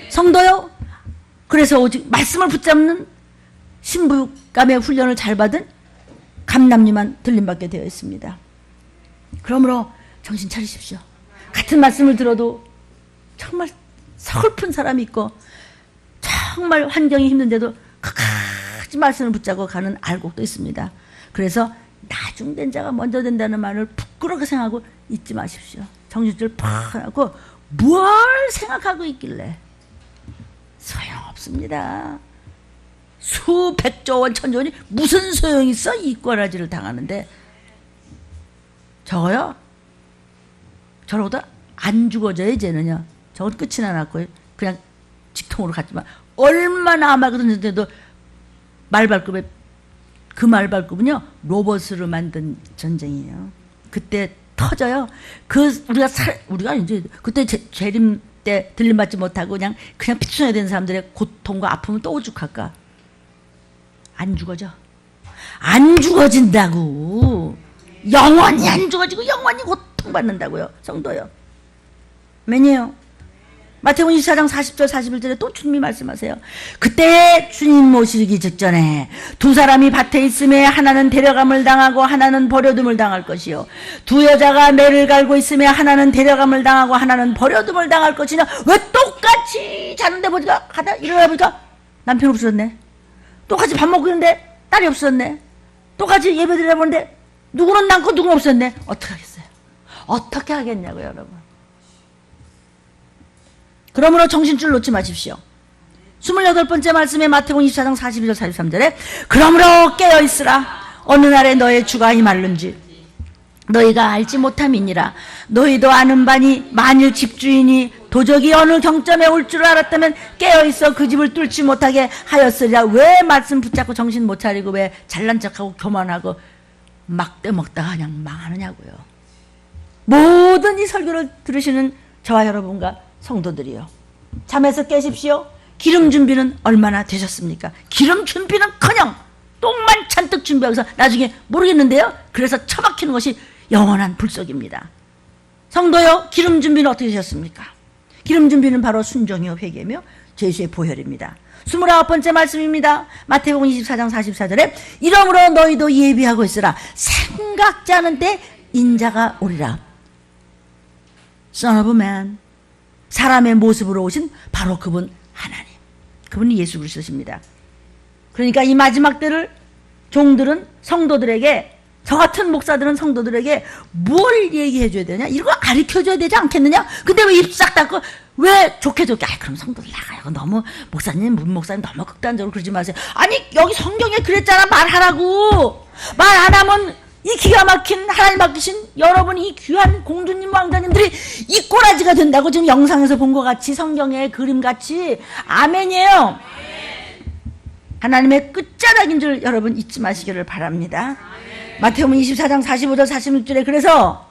성도요. 그래서 오직 말씀을 붙잡는 신부감의 훈련을 잘 받은 감남니만 들림받게 되어 있습니다. 그러므로 정신 차리십시오. 같은 말씀을 들어도 정말 서글픈 사람이 있고 정말 환경이 힘든데도 끝까지 말씀을 붙잡고 가는 알곡도 있습니다. 그래서 나중된 자가 먼저 된다는 말을 부끄럽게 생각하고 잊지 마십시오. 정신줄 팍 하고 뭘 생각하고 있길래 소용없습니다. 수백조 원 천조 원이 무슨 소용이 있어? 이 꼬라지를 당하는데 저거요? 저러고도 안 죽어져요. 이제는요. 저건 끝이나 났고 그냥 직통으로 갔지만 얼마나 아마도 던졌는데도 말발급에 그 말발급은요 로봇으로 만든 전쟁이에요. 그때 터져요. 우리가 이제 그때 재림 때 들림받지 못하고 그냥 피투성이 된 사람들의 고통과 아픔은 또 오죽할까? 안 죽어져. 안 죽어진다고. 영원히 안 죽어지고 영원히 고통받는다고요. 성도요. 왜냐요? 마태복음 24장 40절 41절에 또 주님이 말씀하세요. 그때 주님 모시기 직전에 두 사람이 밭에 있음에 하나는 데려감을 당하고 하나는 버려둠을 당할 것이요. 두 여자가 매를 갈고 있음에 하나는 데려감을 당하고 하나는 버려둠을 당할 것이냐. 왜 똑같이 자는데 보니까 하다 일어나 보니까 남편 없어졌네. 똑같이 밥 먹고 있는데 딸이 없어졌네. 똑같이 예배 드리다 보는데 누구는 남고 누구는 없었네. 어떻게 하겠어요? 어떻게 하겠냐고요, 여러분. 그러므로 정신줄 놓지 마십시오. 28번째 말씀에 마태복음 24장 42절 43절에 그러므로 깨어있으라. 어느 날에 너의 주가 임할는지 너희가 알지 못함이니라. 너희도 아는 바니 만일 집주인이 도적이 어느 경점에 올 줄 알았다면 깨어있어 그 집을 뚫지 못하게 하였으리라. 왜 말씀 붙잡고 정신 못 차리고 왜 잘난 척하고 교만하고 막대 먹다가 그냥 망하느냐고요. 모든 이 설교를 들으시는 저와 여러분과 성도들이요. 잠에서 깨십시오. 기름 준비는 얼마나 되셨습니까? 기름 준비는커녕 똥만 잔뜩 준비하고서 나중에 모르겠는데요. 그래서 처박히는 것이 영원한 불속입니다. 성도요. 기름 준비는 어떻게 되셨습니까? 기름 준비는 바로 순종이요 회개며 죄수의 보혈입니다. 29번째 말씀입니다. 마태복음 24장 44절에 이러므로 너희도 예비하고 있으라. 생각지 않은 때 인자가 오리라. Son of man. 사람의 모습으로 오신 바로 그분 하나님. 그분이 예수 그리스도십니다. 그러니까 이 마지막 때를 종들은 성도들에게, 저 같은 목사들은 성도들에게 뭘 얘기해 줘야 되냐? 이거 가르쳐 줘야 되지 않겠느냐? 근데 왜 입 싹 닫고 왜 좋게 그럼 성도들 나가요. 너무 목사님, 문목사님 너무 극단적으로 그러지 마세요. 아니 여기 성경에 그랬잖아. 말하라고. 말 안 하면 이 기가 막힌 하나님 맡기신 여러분 이 귀한 공주님 왕자님들이 이 꼬라지가 된다고 지금 영상에서 본 것 같이 성경의 그림같이. 아멘이에요. 하나님의 끝자락인 줄 여러분 잊지 마시기를 바랍니다. 마태복음 24장 45절 46절에 그래서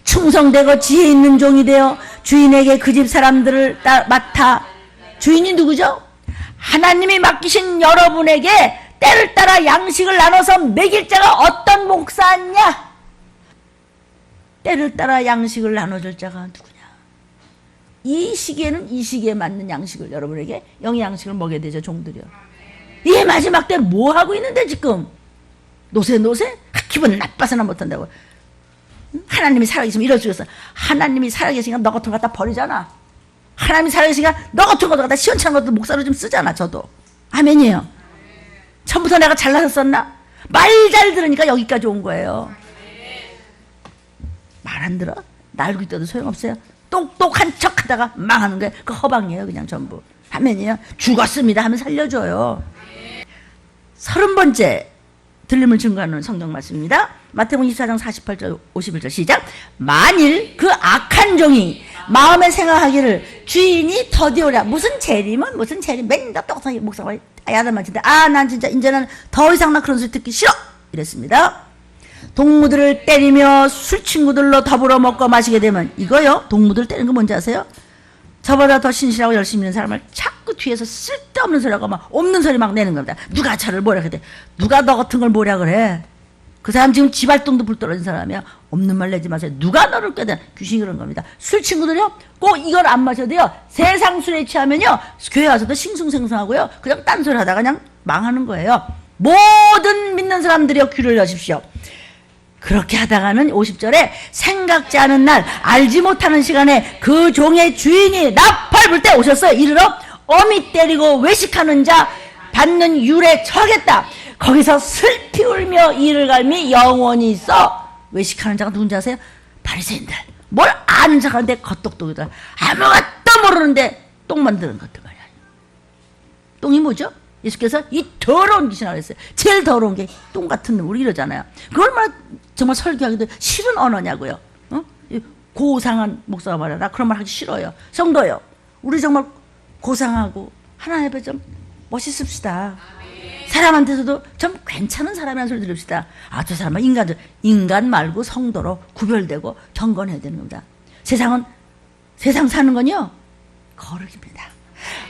충성되고 지혜 있는 종이 되어 주인에게 그 집 사람들을 맡아. 주인이 누구죠? 하나님이 맡기신 여러분에게 때를 따라 양식을 나눠서 먹일 자가 어떤 목사냐? 때를 따라 양식을 나눠줄 자가 누구냐? 이 시기에는 이 시기에 맞는 양식을 여러분에게 영의 양식을 먹여야 되죠. 종들이요. 이 마지막 때 뭐 하고 있는데 지금? 노세? 기분 나빠서나 못한다고. 하나님이 살아계시면 이럴 수 있어. 하나님이 살아계시니까 너 같은 거 갖다 버리잖아. 하나님이 살아계시니까 너 같은 거 갖다 시원찮은 것도 목사로 좀 쓰잖아. 저도. 아멘이에요. 처음부터 내가 잘나서 썼나? 말 잘 들으니까 여기까지 온 거예요. 말 안 들어? 날고 있어도 소용없어요. 똑똑한 척 하다가 망하는 거예요. 그 허방이에요. 그냥 전부. 하면요 죽었습니다 하면 살려줘요. 30번째 들림을 증거하는 성경 말씀입니다. 마태복음 24장 48절 51절 시작. 만일 그 악한 종이 마음에 생각하기를 주인이 더디오랴. 무슨 재림은 무슨 재림 맨날 똑똑하게 목사가 야단만 치는데 난 진짜 이제는 더 이상 나 그런 소리 듣기 싫어 이랬습니다. 동무들을 때리며 술 친구들로 더불어 먹고 마시게 되면 이거요. 동무들을 때리는 거 뭔지 아세요? 저보다 더 신실하고 열심히 있는 사람을 자꾸 뒤에서 쓸데없는 소리하고 막 없는 소리 막 내는 겁니다. 누가 저를 뭐라 그래? 누가 너 같은 걸 뭐라 그래? 그 사람 지금 지발동도 불 떨어진 사람이야. 없는 말 내지 마세요. 누가 너를 꾀든 귀신이 그런 겁니다. 술 친구들이요 꼭 이걸 안 마셔도 돼요. 세상 술에 취하면요 교회 와서도 싱숭생숭하고요 그냥 딴소리 하다가 그냥 망하는 거예요. 모든 믿는 사람들이요 귀를 여십시오. 그렇게 하다가는 50절에 생각지 않은 날 알지 못하는 시간에 그 종의 주인이 나팔 불 때 오셨어요. 이르러 어미 때리고 외식하는 자 받는 율에 처하겠다. 거기서 슬피 울며 이를 갈미 영원히 있어. 외식하는 자가 누군지 아세요? 바리새인들. 뭘 아는 척하는데 겉똑똑이들. 아무것도 모르는데 똥 만드는 것들 말이야. 똥이 뭐죠? 예수께서 이 더러운 귀신이라고 했어요. 제일 더러운 게 똥 같은 놈. 우리 이러잖아요. 그 얼마나 정말 설교하기도 싫은 언어냐고요. 어? 고상한 목사가 말이야. 나 그런 말 하기 싫어요. 성도요. 우리 정말 고상하고 하나님 앞에 좀 멋있읍시다. 사람한테서도 좀 괜찮은 사람이라는 소리 들읍시다. 저 사람은 인간 말고 성도로 구별되고 경건해야 되는 겁니다. 세상 사는 건요 거룩입니다.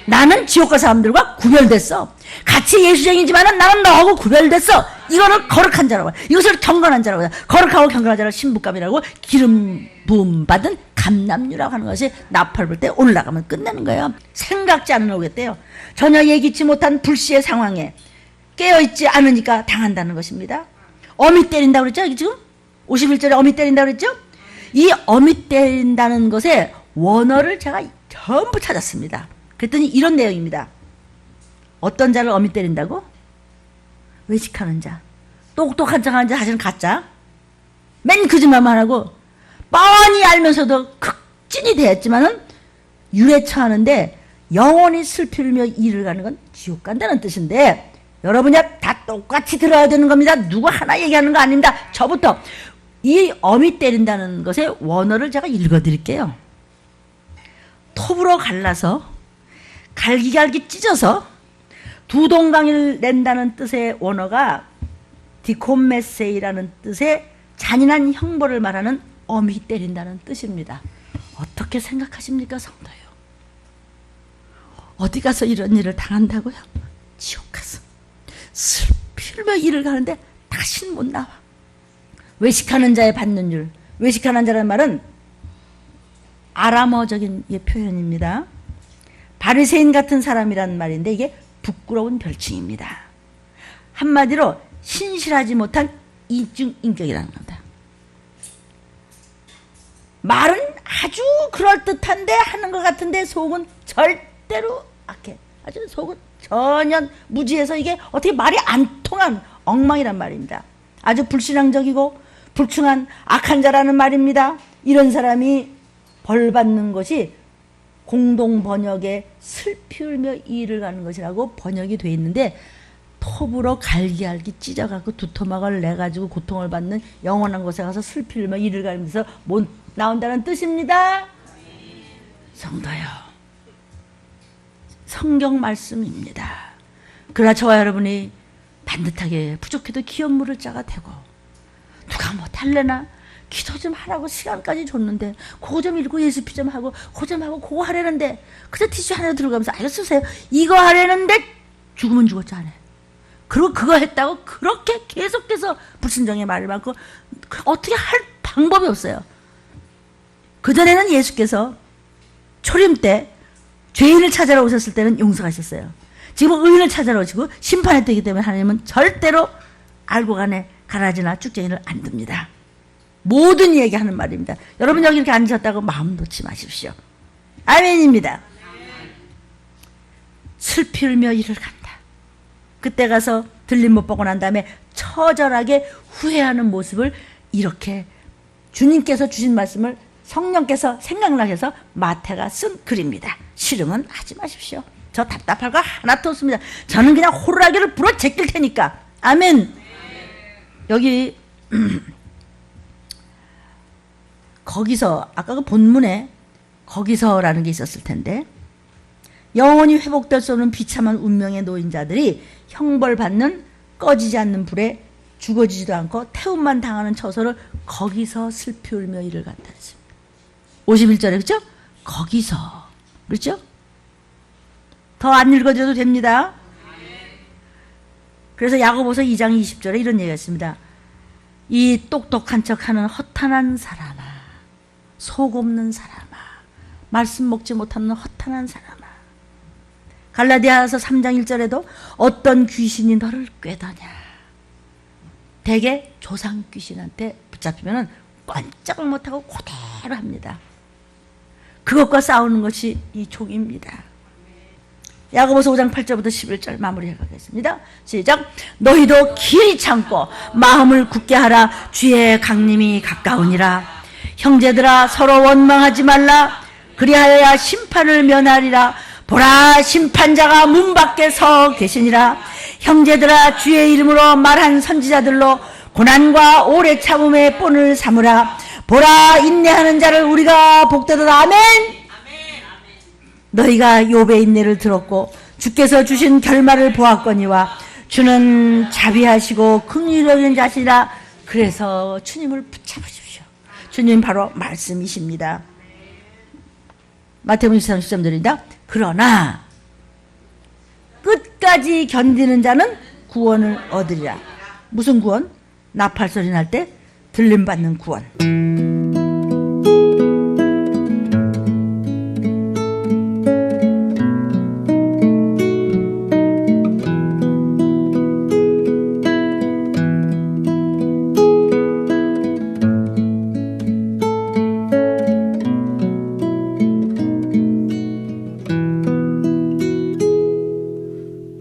나는 지옥갈 사람들과 구별됐어. 같이 예수쟁이지만은 나는 너하고 구별됐어. 이거는 거룩한 자라고 해요. 이것을 경건한 자라고 해요. 거룩하고 경건한 자를 신부감이라고 기름 부음 받은 감람류라고 하는 것이 나팔 불 때 올라가면 끝내는 거예요. 생각지 않은 오겠대요. 전혀 예기치 못한 불시의 상황에 깨어있지 않으니까 당한다는 것입니다. 어미 때린다고 그랬죠? 지금 51절에 어미 때린다고 그랬죠? 이 어미 때린다는 것의 원어를 제가 전부 찾았습니다. 그랬더니 이런 내용입니다. 어떤 자를 어미 때린다고? 외식하는 자, 똑똑한 척하는 자, 사실은 가짜. 맨 거짓말만 하고 뻔히 알면서도 극진이 되었지만은 율에 처하는데 영원히 슬피 울며 이를 가는 건 지옥 간다는 뜻인데 여러분이 다 똑같이 들어야 되는 겁니다. 누구 하나 얘기하는 거 아닙니다. 저부터 이 어미 때린다는 것의 원어를 제가 읽어드릴게요. 톱으로 갈라서 갈기갈기 찢어서 두 동강을 낸다는 뜻의 원어가 디콤메세이라는 뜻의 잔인한 형벌을 말하는 어미 때린다는 뜻입니다. 어떻게 생각하십니까, 성도요? 어디 가서 이런 일을 당한다고요? 지옥 가서 슬피 울며 일을 가는데 다신 못 나와. 외식하는 자의 받는 율. 외식하는 자라는 말은 아람어적인 표현입니다. 바리새인 같은 사람이란 말인데 이게 부끄러운 별칭입니다. 한마디로 신실하지 못한 이중인격이라는 겁니다. 말은 아주 그럴듯한데 하는 것 같은데 속은 절대로 악해. 아주 속은 전혀 무지해서 이게 어떻게 말이 안 통한 엉망이란 말입니다. 아주 불신앙적이고 불충한 악한 자라는 말입니다. 이런 사람이 벌 받는 것이 공동 번역에 슬피 울며 이를 가는 것이라고 번역이 되어 있는데 톱으로 갈기갈기 찢어갖고 두토막을 내가지고 고통을 받는 영원한 곳에 가서 슬피 울며 이를 가면서 못 나온다는 뜻입니다. 성도요, 성경 말씀입니다. 그러나 저와 여러분이 반듯하게 부족해도 기업 물을 자가 되고 누가 뭐 달래나 기도 좀 하라고 시간까지 줬는데 그거 좀 읽고 예수피 좀 하고 그거 좀 하고 그거 하려는데 그저 티슈 하나 들어가면서 이거 쓰세요. 이거 하려는데 죽으면 죽었지 않아요. 그리고 그거 했다고 그렇게 계속해서 불순종의 말을 많고 어떻게 할 방법이 없어요. 그전에는 예수께서 초림 때 죄인을 찾아러 오셨을 때는 용서하셨어요. 지금은 의인을 찾아러 오시고 심판에 뜨기 때문에 하나님은 절대로 알고 가네 가라지나 쭉쟁이를 안 둡니다. 모든 얘기하는 말입니다. 여러분 여기 이렇게 앉으셨다고 마음 놓지 마십시오. 아멘입니다. 슬피 울며 이를 간다. 그때 가서 들림 못 보고 난 다음에 처절하게 후회하는 모습을 이렇게 주님께서 주신 말씀을 성령께서 생각나게 해서 마태가 쓴 글입니다. 싫으면 하지 마십시오. 저 답답할 거 하나도 없습니다. 저는 그냥 호루라기를 불어 제낄 테니까. 아멘. 여기 거기서 아까 그 본문에 거기서라는 게 있었을 텐데, 영원히 회복될 수 없는 비참한 운명의 노인자들이 형벌받는 꺼지지 않는 불에 죽어지지도 않고 태움만 당하는 처소를 거기서 슬피 울며 이를 갖다 했습니다. 51절에 그렇죠? 거기서. 그렇죠? 더 안 읽어줘도 됩니다. 그래서 야고보서 2장 20절에 이런 얘기가 있습니다. 이 똑똑한 척하는 허탄한 사람아, 속 없는 사람아, 말씀 먹지 못하는 허탄한 사람아. 갈라디아서 3장 1절에도 어떤 귀신이 너를 꾀더냐. 대개 조상 귀신한테 붙잡히면 꼼짝 못하고 그대로 합니다. 그것과 싸우는 것이 이 종입니다. 야고보서 5장 8절부터 11절 마무리해 가겠습니다. 시작. 너희도 길이 참고 마음을 굳게 하라. 주의 강림이 가까우니라. 형제들아 서로 원망하지 말라. 그리하여야 심판을 면하리라. 보라 심판자가 문 밖에 서 계시니라. 형제들아 주의 이름으로 말한 선지자들로 고난과 오래 참음의 본을 삼으라. 보라 인내하는 자를 우리가 복되도다. 아멘. 너희가 욥의 인내를 들었고 주께서 주신 결말을 보았거니와 주는 자비하시고 긍휼하신 자시라. 그래서 주님을 붙잡으십시오. 주님 바로 말씀이십니다. 마태복음 23절입니다. 그러나 끝까지 견디는 자는 구원을 얻으리라. 무슨 구원? 나팔 소리 날 때 들림받는 구원.